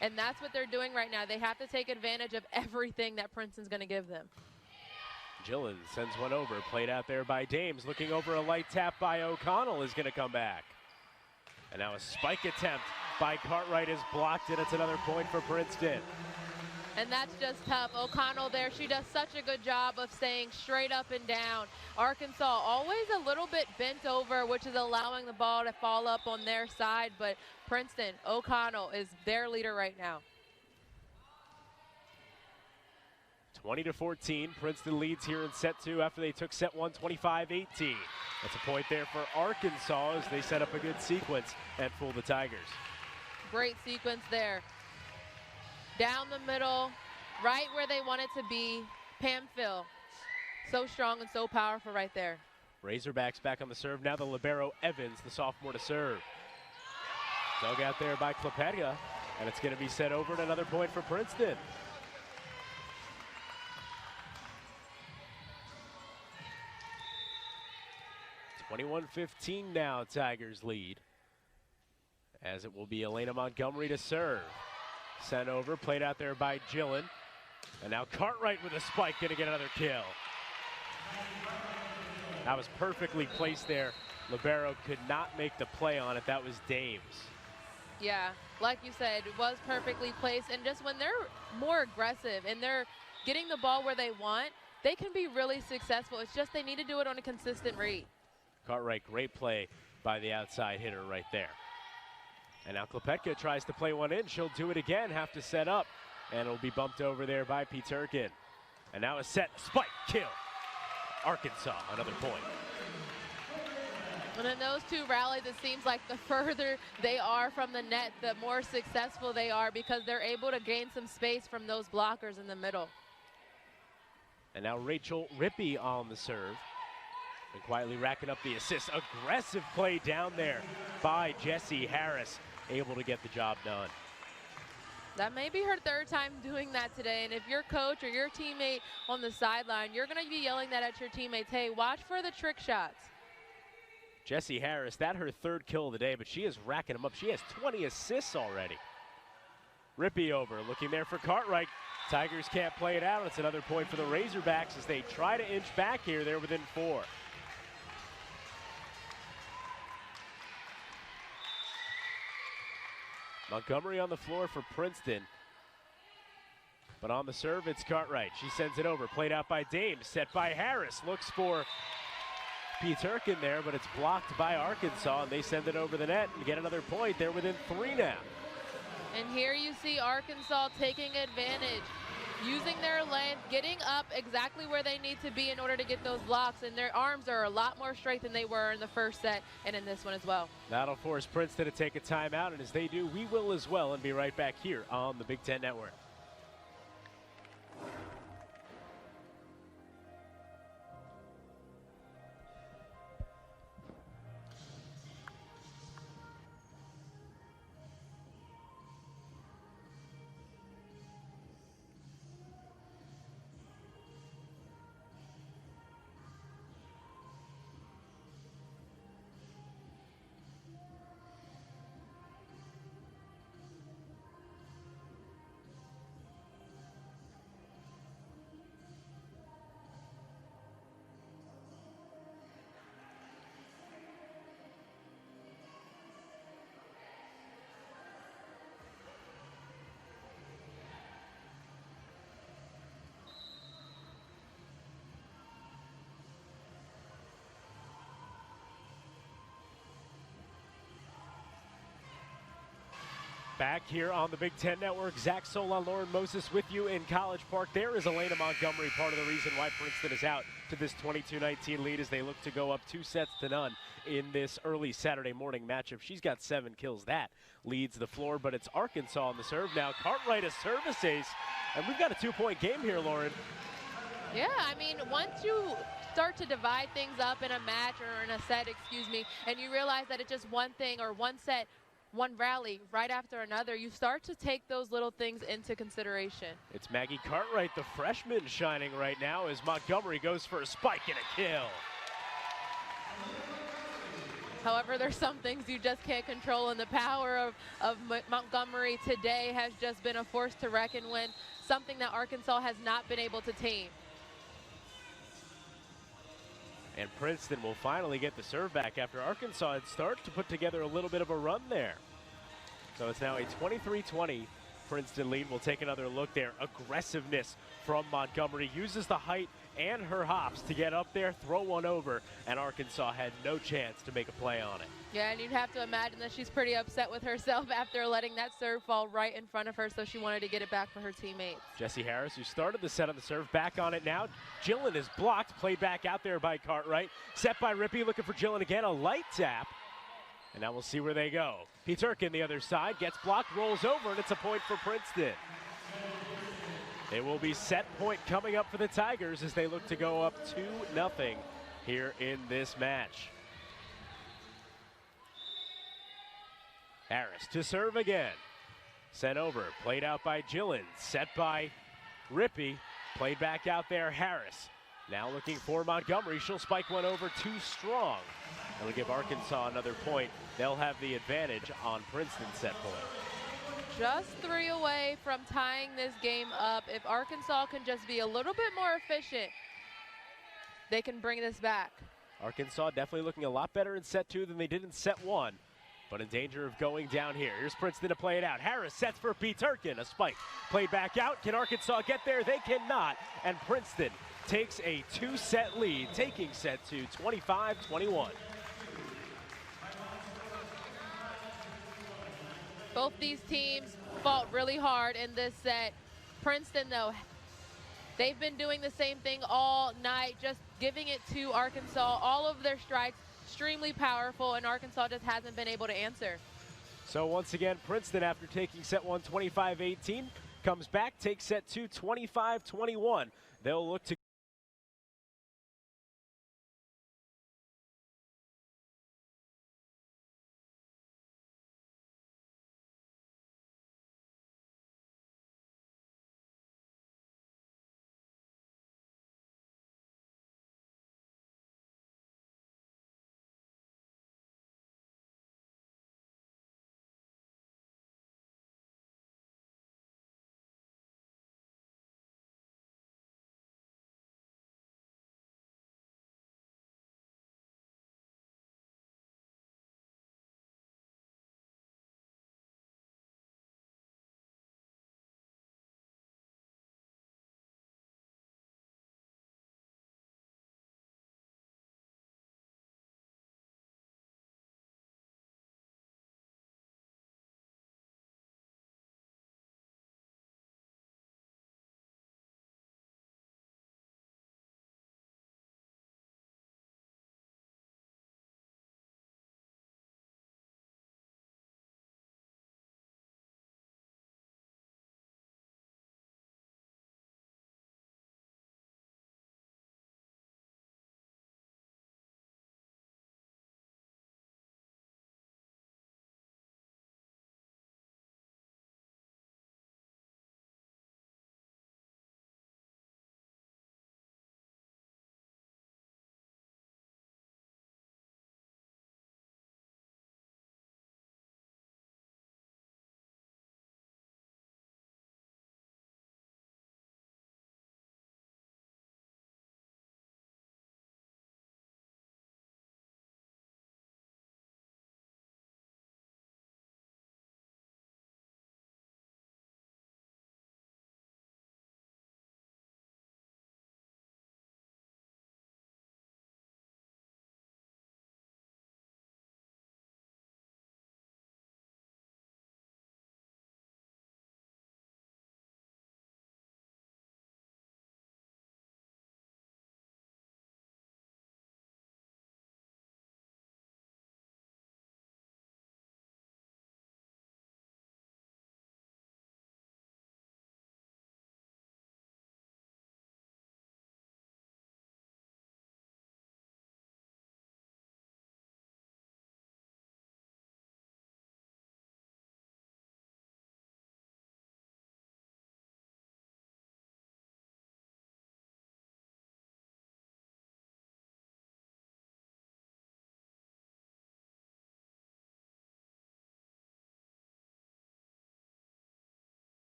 And that's what they're doing right now. They have to take advantage of everything that Princeton's going to give them. Gillen sends one over, played out there by Dames, looking over a light tap by O'Connell is going to come back. And now a spike attempt by Cartwright is blocked, and it's another point for Princeton. And that's just tough. O'Connell there, she does such a good job of staying straight up and down. Arkansas always a little bit bent over, which is allowing the ball to fall up on their side, but Princeton, O'Connell is their leader right now. 20-14, Princeton leads here in set 2 after they took set 1, 25-18. That's a point there for Arkansas as they set up a good sequence and fool the Tigers. Great sequence there. Down the middle, right where they want it to be. Pam Phil, so strong and so powerful right there. Razorbacks back on the serve. Now the libero Evans, the sophomore, to serve. Dug out there by Klepetka, and it's going to be set over and another point for Princeton. (21-15) now, Tigers lead, as it will be Elena Montgomery to serve. Sent over, played out there by Gillen. And now Cartwright with a spike, gonna get another kill. That was perfectly placed there. Libero could not make the play on it. That was Dames. Yeah, like you said, it was perfectly placed. And just when they're more aggressive and they're getting the ball where they want, they can be really successful. It's just they need to do it on a consistent rate. Cartwright, great play by the outside hitter right there. And now Klepetka tries to play one in. She'll do it again, have to set up. And it'll be bumped over there by Peterkin. And now a set, spike, kill. Arkansas, another point. And in those two rallies, it seems like the further they are from the net, the more successful they are because they're able to gain some space from those blockers in the middle. And now Rachel Rippey on the serve. And quietly racking up the assist. Aggressive play down there by Jessie Harris, able to get the job done. That may be her third time doing that today, and if your coach or your teammate on the sideline, you're going to be yelling that at your teammates, hey, watch for the trick shots. Jessie Harris, that her third kill of the day, but she is racking them up. She has 20 assists already. Rippey over, looking there for Cartwright. Tigers can't play it out. It's another point for the Razorbacks as they try to inch back here. They're within 4. Montgomery on the floor for Princeton. But on the serve, it's Cartwright. She sends it over, played out by Dame, set by Harris. Looks for Peterkin there, but it's blocked by Arkansas, and they send it over the net and get another point. They're within 3 now. And here you see Arkansas taking advantage, using their length, getting up exactly where they need to be in order to get those blocks, and their arms are a lot more straight than they were in the first set and in this one as well. That'll force Princeton to take a timeout, and as they do, we will as well, and be right back here on the Big Ten Network. Back here on the Big Ten Network, Zach Solon, Lauren Moses with you in College Park. There is Elena Montgomery, part of the reason why Princeton is out to this 22-19 lead as they look to go up 2-0 in this early Saturday morning matchup. She's got 7 kills. That leads the floor, but it's Arkansas on the serve now. Cartwright a service ace, and we've got a 2-point game here, Lauren. Yeah, I mean, once you start to divide things up in a match or in a set, and you realize that it's just one thing or one set, one rally right after another, you start to take those little things into consideration. It's Maggie Cartwright, the freshman, shining right now as Montgomery goes for a spike and a kill. However, there's some things you just can't control, and the power of Montgomery today has just been a force to reckon with, something that Arkansas has not been able to tame. And Princeton will finally get the serve back after Arkansas had started to put together a little bit of a run there. So it's now a 23-20 Princeton lead. We'll take another look there. Aggressiveness from Montgomery. Uses the height and her hops to get up there, throw one over, and Arkansas had no chance to make a play on it. Yeah, and you'd have to imagine that she's pretty upset with herself after letting that serve fall right in front of her, so she wanted to get it back for her teammates. Jessie Harris, who started the set on the serve, back on it now. Gillen is blocked, played back out there by Cartwright. Set by Rippey, looking for Gillen again, a light tap. And now we'll see where they go. Peterkin, the other side, gets blocked, rolls over, and it's a point for Princeton. It will be set point coming up for the Tigers as they look to go up 2-0 here in this match. Harris to serve again. Sent over, played out by Gillen, set by Rippey, played back out there, Harris. Now looking for Montgomery, she'll spike one over too strong. That'll give Arkansas another point. They'll have the advantage on Princeton's set point. Just 3 away from tying this game up. If Arkansas can just be a little bit more efficient, they can bring this back. Arkansas definitely looking a lot better in set 2 than they did in set 1. but in danger of going down here. Here's Princeton to play it out. Harris sets for P. Turkin, a spike. Played back out. Can Arkansas get there? They cannot. And Princeton takes a 2-set lead, taking set 2, 25-21. Both these teams fought really hard in this set. Princeton, though, they've been doing the same thing all night, just giving it to Arkansas. All of their strikes extremely powerful, and Arkansas just hasn't been able to answer. So once again, Princeton, after taking set 1 25-18, comes back, takes set 2 25-21. They'll look to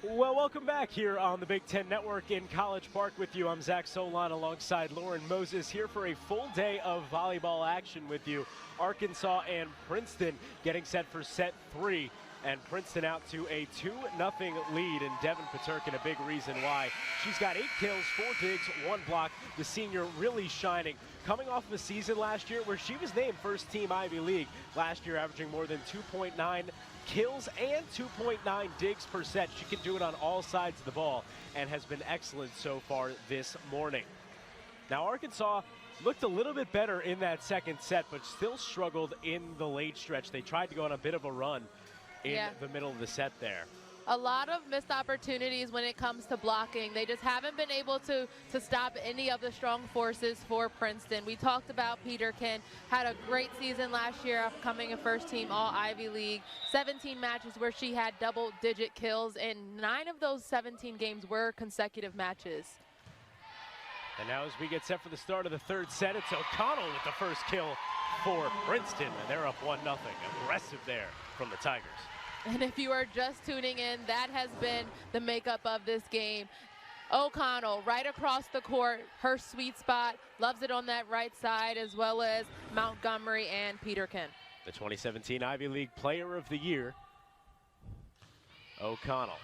Well, welcome back here on the Big Ten Network in College Park with you. I'm Zach Solon alongside Lauren Moses here for a full day of volleyball action with you. Arkansas and Princeton getting set for set 3. And Princeton out to a 2-0 lead, and Devin Paterkin a big reason why. She's got 8 kills, 4 digs, 1 block. The senior really shining, coming off of a season last year where she was named first team Ivy League. Last year averaging more than 2.9 kills and 2.9 digs per set. She can do it on all sides of the ball and has been excellent so far this morning. Now Arkansas looked a little bit better in that second set, but still struggled in the late stretch. They tried to go on a bit of a run in the middle of the set there. A lot of missed opportunities when it comes to blocking. They just haven't been able to stop any of the strong forces for Princeton. We talked about Peterkin, had a great season last year, becoming a first team all Ivy League. 17 matches where she had double-digit kills, and 9 of those 17 games were consecutive matches. And now as we get set for the start of the third set, it's O'Connell with the first kill for Princeton, and they're up 1-0. Aggressive there from the Tigers. And if you are just tuning in, that has been the makeup of this game. O'Connell right across the court, her sweet spot, loves it on that right side, as well as Montgomery and Peterkin. The 2017 Ivy League Player of the Year, O'Connell.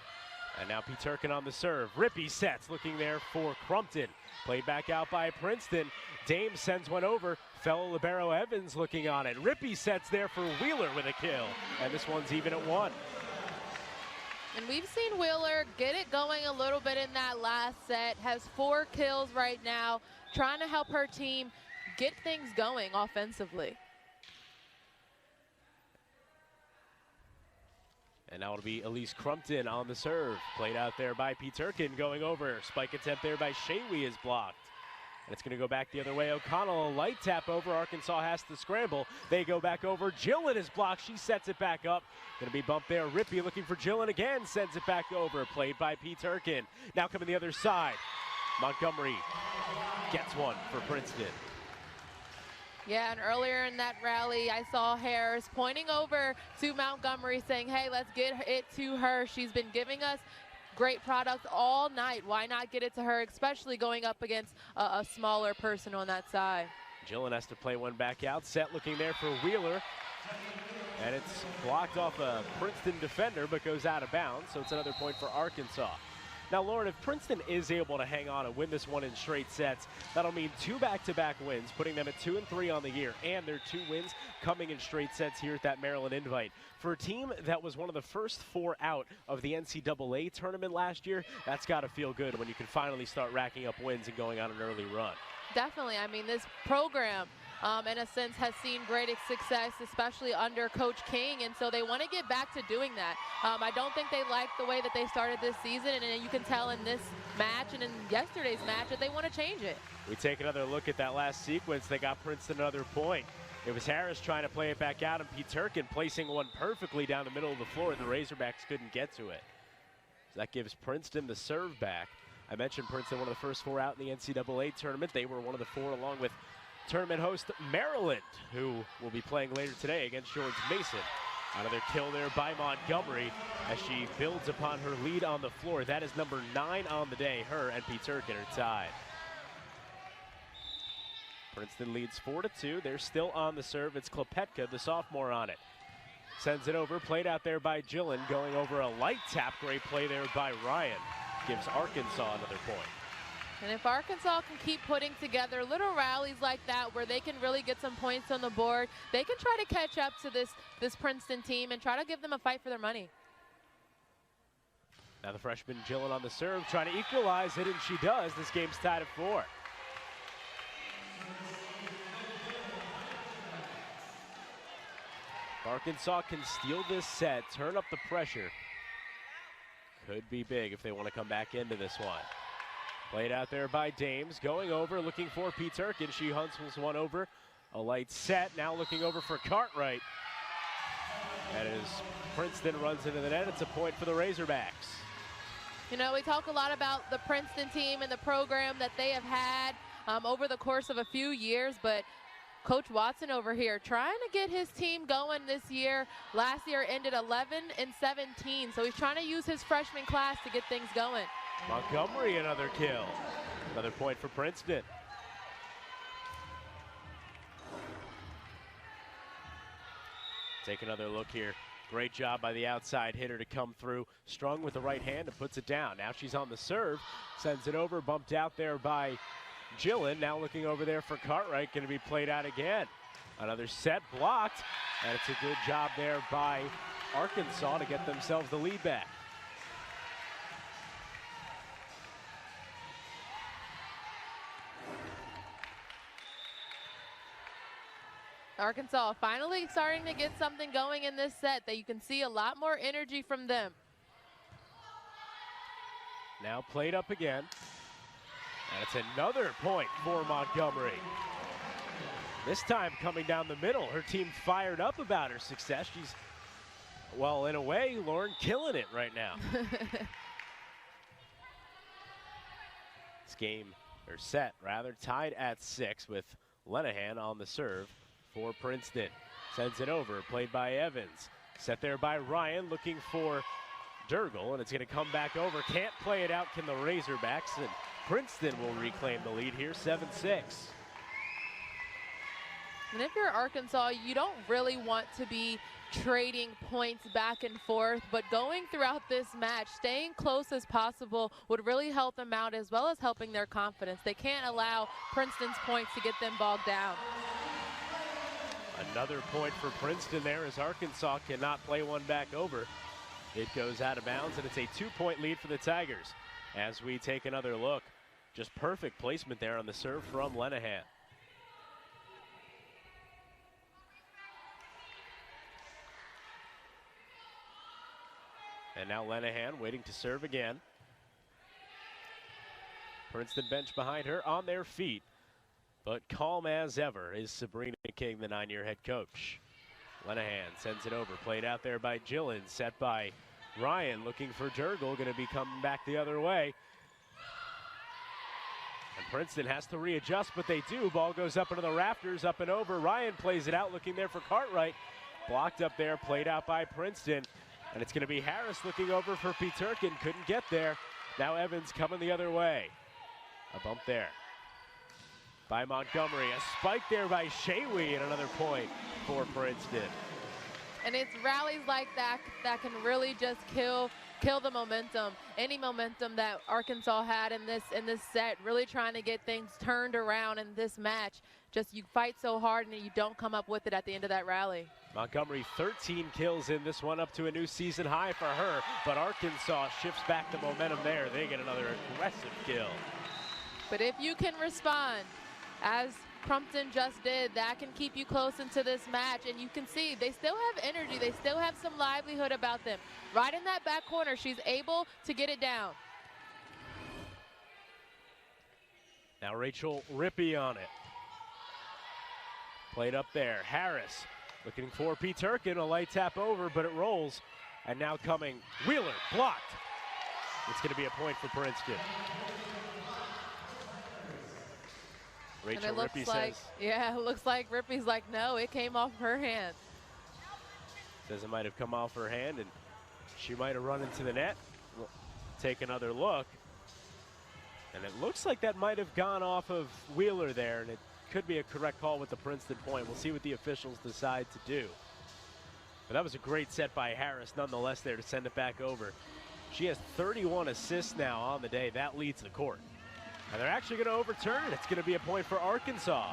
And now Peterkin on the serve. Rippy sets, looking there for Crumpton. Played back out by Princeton. Dame sends one over. Fellow libero Evans looking on it. Rippy sets there for Wheeler with a kill. And this one's even at 1. And we've seen Wheeler get it going a little bit in that last set. Has 4 kills right now. Trying to help her team get things going offensively. And now it'll be Elise Crumpton on the serve. Played out there by Peterkin, going over. Spike attempt there by Shawi is blocked. And it's going to go back the other way. O'Connell, a light tap over. Arkansas has to scramble. They go back over. Gillen is blocked. She sets it back up. Going to be bumped there. Rippy looking for Gillen again. Sends it back over. Played by Peterkin. Now coming the other side. Montgomery gets one for Princeton. Yeah, and earlier in that rally, I saw Harris pointing over to Montgomery saying, hey, let's get it to her. She's been giving us great product all night. Why not get it to her, especially going up against a smaller person on that side? Gillen has to play one back out. Set looking there for Wheeler. And it's blocked off a Princeton defender, but goes out of bounds. So it's another point for Arkansas. Now, Lauren, if Princeton is able to hang on and win this one in straight sets, that'll mean 2 back-to-back wins, putting them at 2-3 on the year, and their 2 wins coming in straight sets here at that Maryland Invite. For a team that was one of the first 4 out of the NCAA tournament last year, that's got to feel good when you can finally start racking up wins and going on an early run. Definitely. I mean, this program, in a sense, has seen great success, especially under Coach King, and so they want to get back to doing that. I don't think they like the way that they started this season, and you can tell in this match and in yesterday's match that they want to change it. We take another look at that last sequence. They got Princeton another point. It was Harris trying to play it back out, and Peterkin placing one perfectly down the middle of the floor. The Razorbacks couldn't get to it. So that gives Princeton the serve back. I mentioned Princeton, one of the first 4 out in the NCAA tournament. They were one of the 4 along with tournament host Maryland, who will be playing later today against George Mason. Another kill there by Montgomery as she builds upon her lead on the floor. That is number 9 on the day. Her and Peterkin are tied. Princeton leads 4-2. They're still on the serve. It's Klepetka, the sophomore, on it. Sends it over, played out there by Gillen, going over a light tap. Great play there by Ryan. Gives Arkansas another point. And if Arkansas can keep putting together little rallies like that where they can really get some points on the board, they can try to catch up to this Princeton team and try to give them a fight for their money. Now the freshman Gillen on the serve, trying to equalize it, and she does. This game's tied at 4. Arkansas can steal this set, turn up the pressure. Could be big if they want to come back into this one. Played out there by Dames, going over, looking for Peterkin. She hustles one over. A light set, now looking over for Cartwright. And as Princeton runs into the net, it's a point for the Razorbacks. You know, we talk a lot about the Princeton team and the program that they have had over the course of a few years, but Coach Watson over here trying to get his team going this year. Last year ended 11-17, so he's trying to use his freshman class to get things going. Montgomery, another kill. Another point for Princeton. Take another look here. Great job by the outside hitter to come through. Strung with the right hand and puts it down. Now she's on the serve. Sends it over, bumped out there by Gillen. Now looking over there for Cartwright. Going to be played out again. Another set blocked. And it's a good job there by Arkansas to get themselves the lead back. Arkansas finally starting to get something going in this set that you can see a lot more energy from them. Now played up again. And it's another point for Montgomery. This time coming down the middle. Her team fired up about her success. She's, well, in a way, Lauren, killing it right now. This game, or set rather, tied at 6 with Lenahan on the serve for Princeton. Sends it over, played by Evans. Set there by Ryan, looking for Durgle, and it's going to come back over. Can't play it out, can the Razorbacks, and Princeton will reclaim the lead here, 7-6. And if you're Arkansas, you don't really want to be trading points back and forth, but going throughout this match, staying close as possible would really help them out, as well as helping their confidence. They can't allow Princeton's points to get them bogged down. Another point for Princeton there as Arkansas cannot play one back over. It goes out of bounds, and it's a 2-point lead for the Tigers. As we take another look, just perfect placement there on the serve from Lenahan. And now Lenahan waiting to serve again. Princeton bench behind her on their feet. But calm as ever is Sabrina King, the 9-year head coach. Lenahan sends it over, played out there by Gillen, set by Ryan, looking for Durgle, going to be coming back the other way. And Princeton has to readjust, but they do. Ball goes up into the rafters, up and over. Ryan plays it out, looking there for Cartwright. Blocked up there, played out by Princeton. And it's going to be Harris looking over for Peterkin, couldn't get there. Now Evans coming the other way. A bump there by Montgomery. A spike there by Shaywee, and another point for Princeton. And it's rallies like that that can really just kill the momentum. Any momentum that Arkansas had in this set, really trying to get things turned around in this match. Just you fight so hard and you don't come up with it at the end of that rally. Montgomery 13 kills in this one, up to a new season high for her, but Arkansas shifts back the momentum there. They get another aggressive kill. But if you can respond, as Crumpton just did, that can keep you close into this match, and you can see they still have energy, they still have some livelihood about them. Right in that back corner, she's able to get it down. Now Rachel Rippey on it. Played up there, Harris looking for Peterkin, a light tap over, but it rolls. And now coming, Wheeler, blocked. It's going to be a point for Princeton. Rachel Rippey says, yeah, it looks like Rippey's like, no, it came off her hand. Says it might have come off her hand, and she might have run into the net. We'll take another look. And it looks like that might have gone off of Wheeler there, and it could be a correct call with the Princeton point. We'll see what the officials decide to do. But that was a great set by Harris, nonetheless, there to send it back over. She has 31 assists now on the day. That leads the court. And they're actually going to overturn it. It's going to be a point for Arkansas.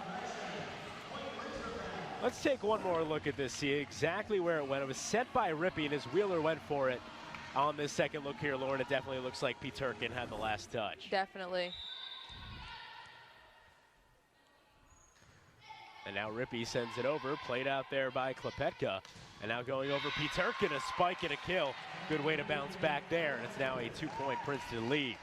Let's take one more look at this, see exactly where it went. It was set by Rippey, and as Wheeler went for it on this second look here, Lauren, it definitely looks like Peterkin had the last touch. Definitely. And now Rippey sends it over, played out there by Klepetka. And now going over Peterkin, a spike and a kill. Good way to bounce back there, and it's now a 2-point Princeton lead.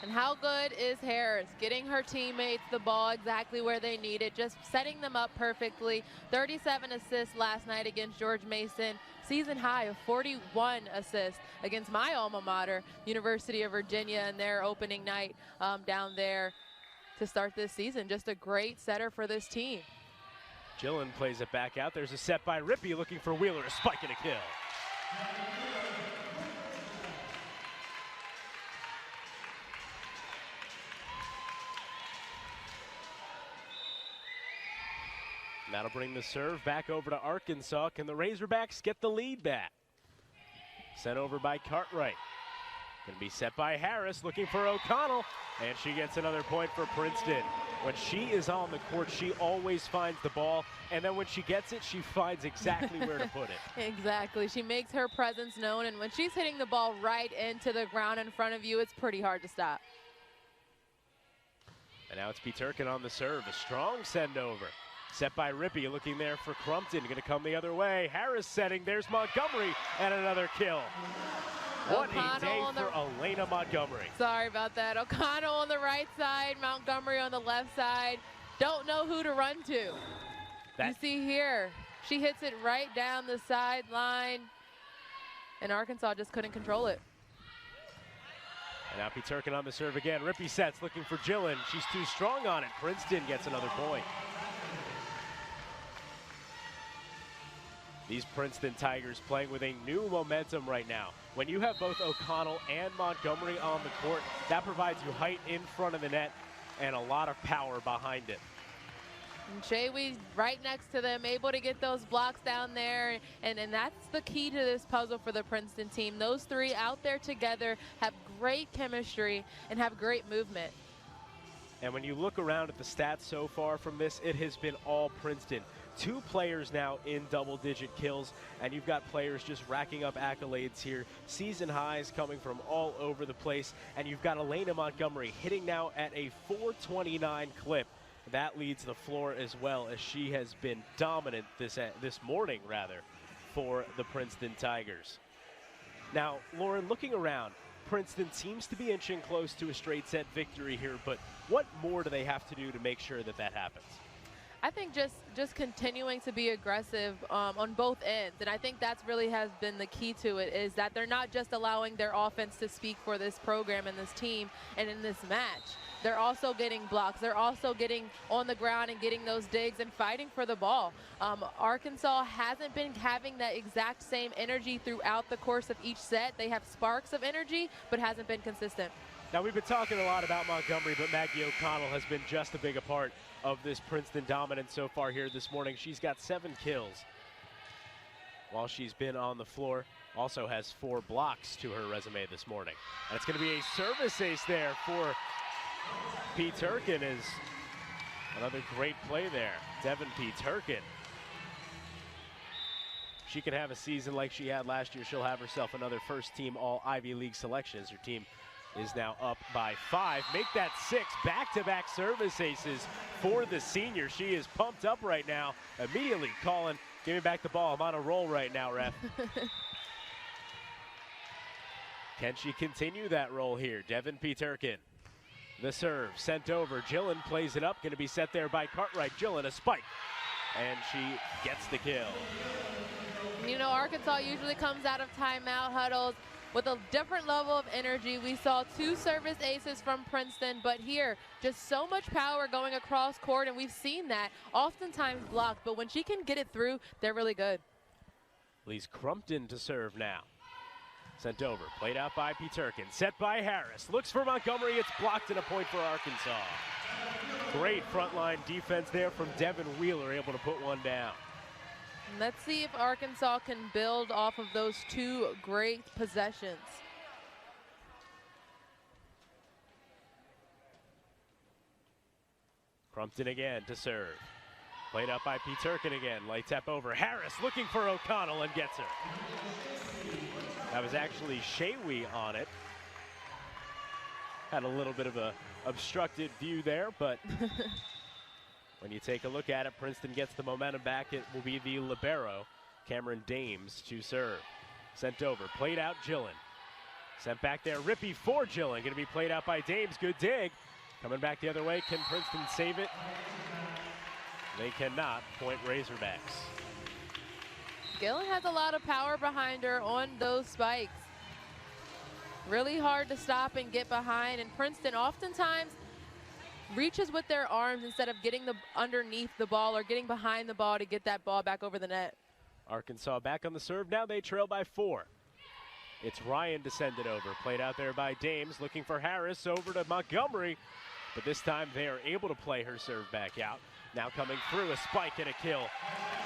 And how good is Harris? Getting her teammates the ball exactly where they need it, just setting them up perfectly. 37 assists last night against George Mason. Season high of 41 assists against my alma mater, University of Virginia, in their opening night down there to start this season. Just a great setter for this team. Gillen plays it back out. There's a set by Rippey looking for Wheeler, a spike and a kill. And that'll bring the serve back over to Arkansas. Can the Razorbacks get the lead back? Sent over by Cartwright. Going to be set by Harris, looking for O'Connell, and she gets another point for Princeton. When she is on the court, she always finds the ball, and then when she gets it, she finds exactly where to put it. Exactly. She makes her presence known, and when she's hitting the ball right into the ground in front of you, it's pretty hard to stop. And now it's Peterkin on the serve, a strong send over. Set by Rippey, looking there for Crumpton, going to come the other way. Harris setting, there's Montgomery, and another kill. What a day for Elena Montgomery. Sorry about that. O'Connell on the right side, Montgomery on the left side. Don't know who to run to. You see here, she hits it right down the sideline, and Arkansas just couldn't control it. And now Peterkin on the serve again. Rippey sets, looking for Gillen. She's too strong on it. Princeton gets another point. These Princeton Tigers playing with a new momentum right now. When you have both O'Connell and Montgomery on the court, that provides you height in front of the net and a lot of power behind it. And Shaywee right next to them, able to get those blocks down there, and that's the key to this puzzle for the Princeton team. Those three out there together have great chemistry and have great movement. And when you look around at the stats so far from this, it has been all Princeton. 2 players now in double-digit kills, and you've got players just racking up accolades here. Season highs coming from all over the place, and you've got Elena Montgomery hitting now at a 429 clip. That leads the floor as well, as she has been dominant this morning, rather, for the Princeton Tigers. Now, Lauren, looking around, Princeton seems to be inching close to a straight set victory here, but what more do they have to do to make sure that that happens? I think just continuing to be aggressive on both ends, and I think that's really has been the key to it, is that they're not just allowing their offense to speak for this program and this team and in this match. They're also getting blocks. They're also getting on the ground and getting those digs and fighting for the ball. Arkansas hasn't been having that exact same energy throughout the course of each set. They have sparks of energy, but hasn't been consistent. Now, we've been talking a lot about Montgomery, but Maggie O'Connell has been just as big a part of this Princeton dominance so far here this morning. She's got 7 kills while she's been on the floor. Also has 4 blocks to her resume this morning. And it's going to be a service ace there for Peterkin. Is another great play there. Devin Peterkin. She can have a season like she had last year. She'll have herself another first-team All-Ivy League selection as her team is now up by 5. Make that 6 back-to-back service aces for the senior. She is pumped up right now. Immediately calling, give me back the ball. I'm on a roll right now, ref. Can she continue that roll here? Devin Peterkin. The serve sent over. Gillen plays it up. Going to be set there by Cartwright. Gillen, a spike. And she gets the kill. You know, Arkansas usually comes out of timeout huddles with a different level of energy. We saw 2 service aces from Princeton, but here, just so much power going across court, and we've seen that oftentimes blocked, but when she can get it through, they're really good. Leaves Crumpton to serve now. Sent over, played out by Peterkin, set by Harris. Looks for Montgomery, it's blocked, and a point for Arkansas. Great frontline defense there from Devin Wheeler, able to put one down. Let's see if Arkansas can build off of those 2 great possessions. Crumpton again to serve. Played up by Peterkin again. Light tap over. Harris looking for O'Connell and gets her. That was actually Shaywee on it. Had a little bit of a obstructed view there, but when you take a look at it, Princeton gets the momentum back. It will be the libero, Cameron Dames, to serve. Sent over, played out Gillen. Sent back there, Rippey for Gillen. Going to be played out by Dames, good dig. Coming back the other way, can Princeton save it? They cannot. Point Razorbacks. Gillen has a lot of power behind her on those spikes. Really hard to stop and get behind, and Princeton oftentimes reaches with their arms instead of getting underneath the ball or getting behind the ball to get that ball back over the net. Arkansas back on the serve now. They trail by 4. It's Ryan to send it over. Played out there by Dames, looking for Harris, over to Montgomery. But this time they are able to play her serve back out. Now coming through, a spike and a kill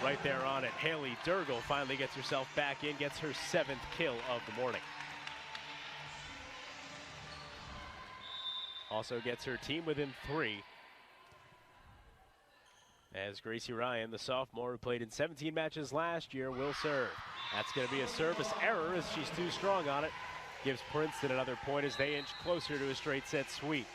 right there on it. Haley Durgel finally gets herself back in, gets her 7th kill of the morning. Also gets her team within 3. As Gracie Ryan, the sophomore who played in 17 matches last year, will serve. That's going to be a service error as she's too strong on it. Gives Princeton another point as they inch closer to a straight set sweep.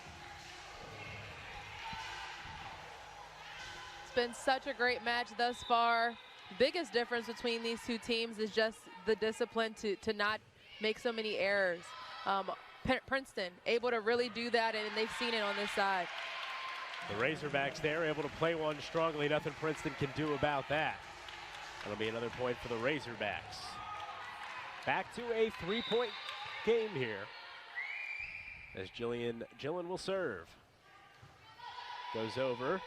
It's been such a great match thus far. Biggest difference between these two teams is just the discipline to not make so many errors. Princeton able to really do that, and they've seen it on this side. The Razorbacks there able to play one strongly. Nothing Princeton can do about that. That'll be another point for the Razorbacks. Back to a 3-point game here as Gillen will serve. Goes over,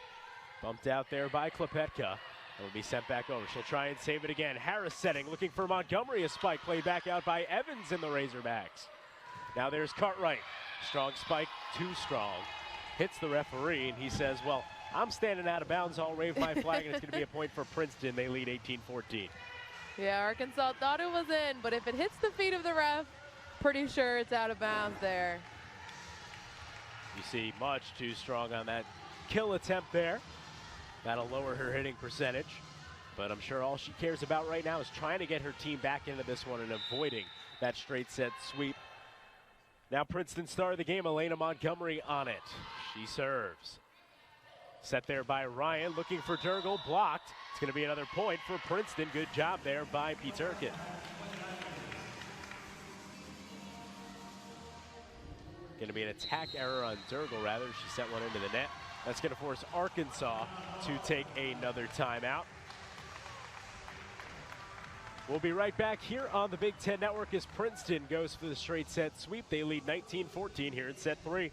bumped out there by Klepetka. It will be sent back over. She'll try and save it again. Harris setting, looking for Montgomery. A spike played back out by Evans in the Razorbacks. Now there's Cartwright. Strong spike, too strong. Hits the referee, and he says, well, I'm standing out of bounds. I'll wave my flag, and it's going to be a point for Princeton. They lead 18-14. Yeah, Arkansas thought it was in, but if it hits the feet of the ref, pretty sure it's out of bounds there. You see much too strong on that kill attempt there. That'll lower her hitting percentage, but I'm sure all she cares about right now is trying to get her team back into this one and avoiding that straight set sweep. Now Princeton star of the game, Elena Montgomery on it. She serves. Set there by Ryan, looking for Durgel, blocked. It's going to be another point for Princeton. Good job there by Peterkin. Going to be an attack error on Durgel, rather. She sent one into the net. That's going to force Arkansas to take another timeout. We'll be right back here on the Big Ten Network as Princeton goes for the straight set sweep. They lead 19-14 here in set 3.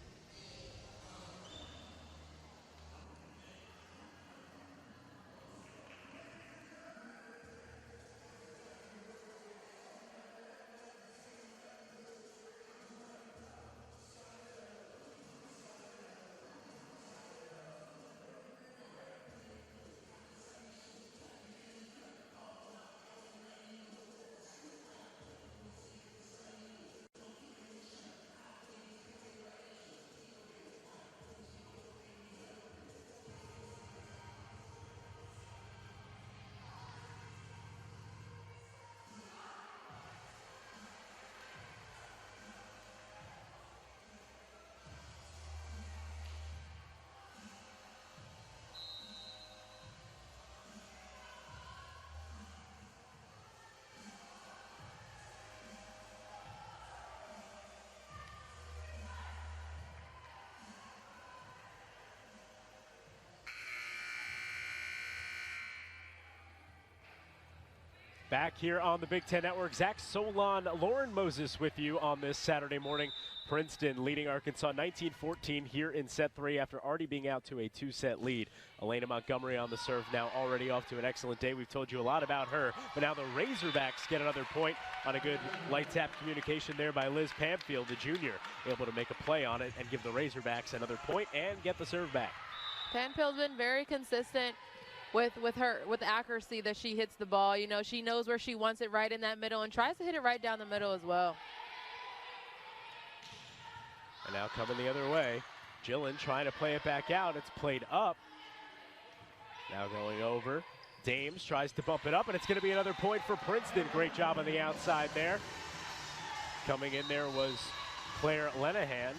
Back here on the Big Ten Network, Zach Solon, Lauren Moses with you on this Saturday morning. Princeton leading Arkansas 19-14 here in set 3 after already being out to a 2-set lead. Elena Montgomery on the serve now, already off to an excellent day. We've told you a lot about her, but now the Razorbacks get another point on a good light tap communication there by Liz Pamfield, the junior, able to make a play on it and give the Razorbacks another point and get the serve back. Pamfield's been very consistent with accuracy that she hits the ball. You know, she knows where she wants it, right in that middle, and tries to hit it right down the middle as well. And now coming the other way, Gillen trying to play it back out. It's played up. Now going over. Dames tries to bump it up, and it's going to be another point for Princeton. Great job on the outside there. Coming in there was Claire Lenahan.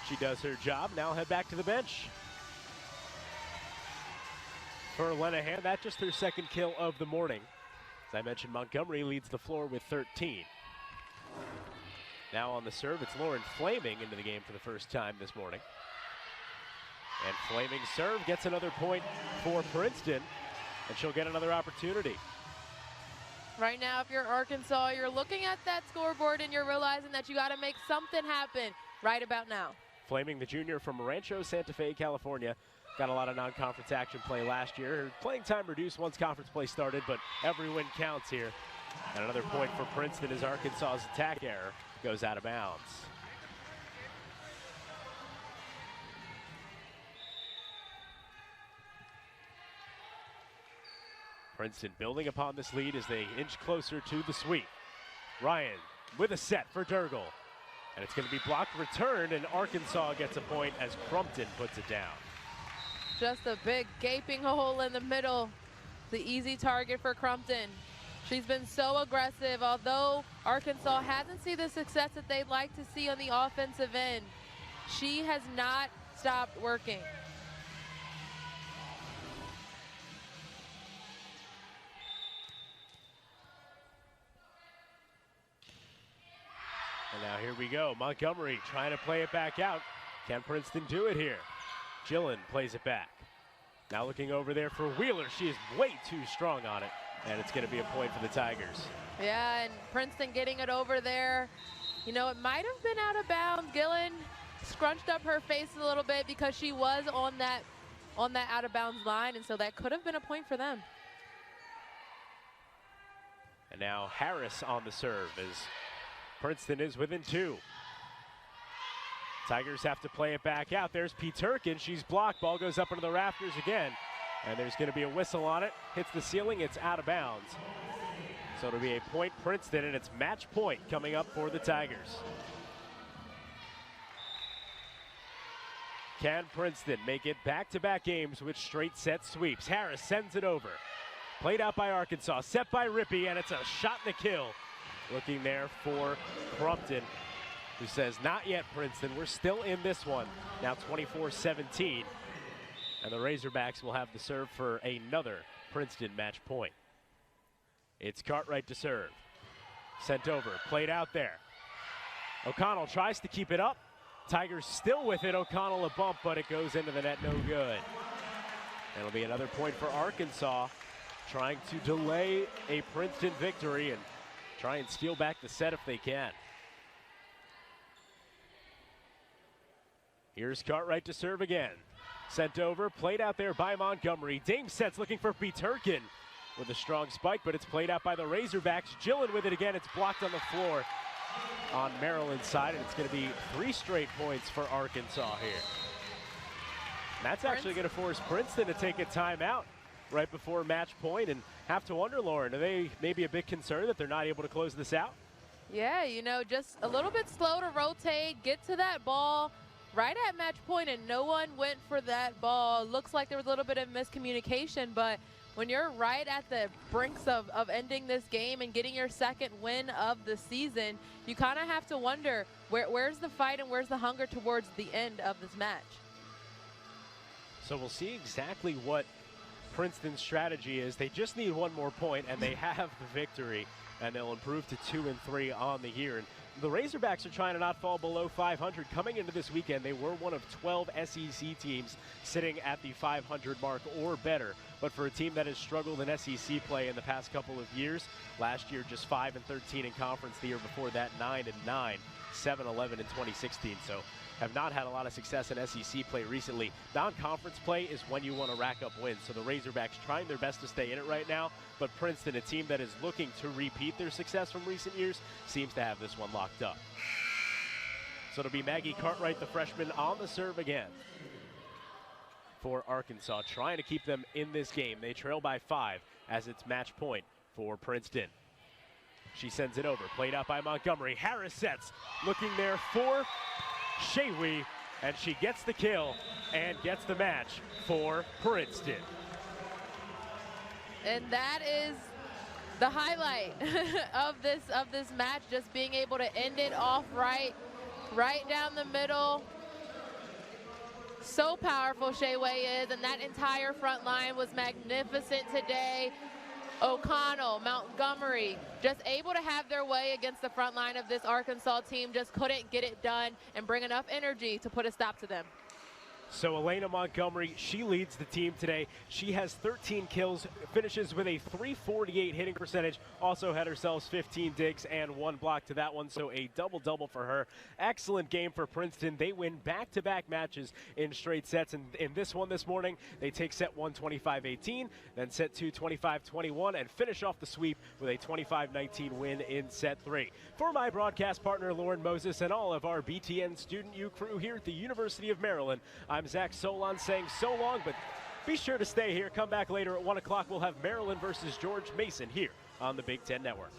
She does her job. Now head back to the bench. For Lenahan, that's just her 2nd kill of the morning. As I mentioned, Montgomery leads the floor with 13. Now on the serve, it's Lauren Flaming into the game for the first time this morning. And Flaming's serve gets another point for Princeton, and she'll get another opportunity. Right now, if you're Arkansas, you're looking at that scoreboard and you're realizing that you got to make something happen right about now. Flaming, the junior from Rancho Santa Fe, California. Got a lot of non-conference action play last year. Her playing time reduced once conference play started, but every win counts here. And another point for Princeton as Arkansas's attack error goes out of bounds. Princeton building upon this lead as they inch closer to the sweep. Ryan with a set for Durgle. And it's going to be blocked return, and Arkansas gets a point as Crumpton puts it down. Just a big gaping hole in the middle. The easy target for Crumpton. She's been so aggressive, although Arkansas hasn't seen the success that they'd like to see on the offensive end. She has not stopped working. And now here we go. Montgomery trying to play it back out. Can Princeton do it here? Gillen plays it back. Now looking over there for Wheeler. She is way too strong on it. And it's going to be a point for the Tigers. Yeah, and Princeton getting it over there. You know, it might have been out of bounds. Gillen scrunched up her face a little bit because she was on that out of bounds line, and so that could have been a point for them. And now Harris on the serve as Princeton is within 2. Tigers have to play it back out. There's Peterkin. She's blocked. Ball goes up into the rafters again. And there's going to be a whistle on it. Hits the ceiling. It's out of bounds. So it'll be a point Princeton, and it's match point coming up for the Tigers. Can Princeton make it back-to-back games with straight set sweeps? Harris sends it over. Played out by Arkansas. Set by Rippey, and it's a shot and a kill. Looking there for Crumpton, who says, not yet, Princeton. We're still in this one. Now 24-17. And the Razorbacks will have the serve for another Princeton match point. It's Cartwright to serve. Sent over, played out there. O'Connell tries to keep it up. Tigers still with it. O'Connell a bump, but it goes into the net, no good. It'll be another point for Arkansas, trying to delay a Princeton victory and try and steal back the set if they can. Here's Cartwright to serve again. Sent over, played out there by Montgomery. Dame sets looking for Peterkin with a strong spike, but it's played out by the Razorbacks. Gillen with it again. It's blocked on the floor on Maryland's side, and it's going to be 3 straight points for Arkansas here. And that's actually going to force Princeton to take a timeout right before match point, and have to wonder, Lauren, are they maybe a bit concerned that they're not able to close this out? Yeah, you know, just a little bit slow to rotate, get to that ball right at match point, and no one went for that ball. Looks like there was a little bit of miscommunication, but when you're right at the brinks of ending this game and getting your second win of the season, you kind of have to wonder where's the fight and where's the hunger towards the end of this match. So we'll see exactly what Princeton's strategy is. They just need one more point, and they have the victory, and they'll improve to 2-3 on the year. And the Razorbacks are trying to not fall below 500. Coming into this weekend, they were one of 12 SEC teams sitting at the 500 mark or better. But for a team that has struggled in SEC play in the past couple of years, last year just 5-13 in conference, the year before that 9-9, 7-11 in 2016. So have not had a lot of success in SEC play recently. Non-conference play is when you want to rack up wins. So the Razorbacks trying their best to stay in it right now, but Princeton, a team that is looking to repeat their success from recent years, seems to have this one locked up. So it'll be Maggie Cartwright, the freshman, on the serve again for Arkansas, trying to keep them in this game. They trail by 5 as it's match point for Princeton. She sends it over, played out by Montgomery. Harris sets, looking there for Shaywee, and she gets the kill and gets the match for Princeton. And that is the highlight of this match, just being able to end it off right down the middle. So powerful Shaywee is, and that entire front line was magnificent today. O'Connell, Montgomery, just able to have their way against the front line of this Arkansas team, just couldn't get it done and bring enough energy to put a stop to them. So Elena Montgomery, she leads the team today. She has 13 kills, finishes with a .348 hitting percentage, also had herself 15 digs and 1 block to that one, so a double-double for her. Excellent game for Princeton. They win back-to-back matches in straight sets, and in this one this morning, they take set 1 25-18, then set 2 25-21, and finish off the sweep with a 25-19 win in set 3. For my broadcast partner, Lauren Moses, and all of our BTN Student U crew here at the University of Maryland, I'm Zach Solon saying so long, but be sure to stay here. Come back later at 1 o'clock. We'll have Maryland versus George Mason here on the Big Ten Network.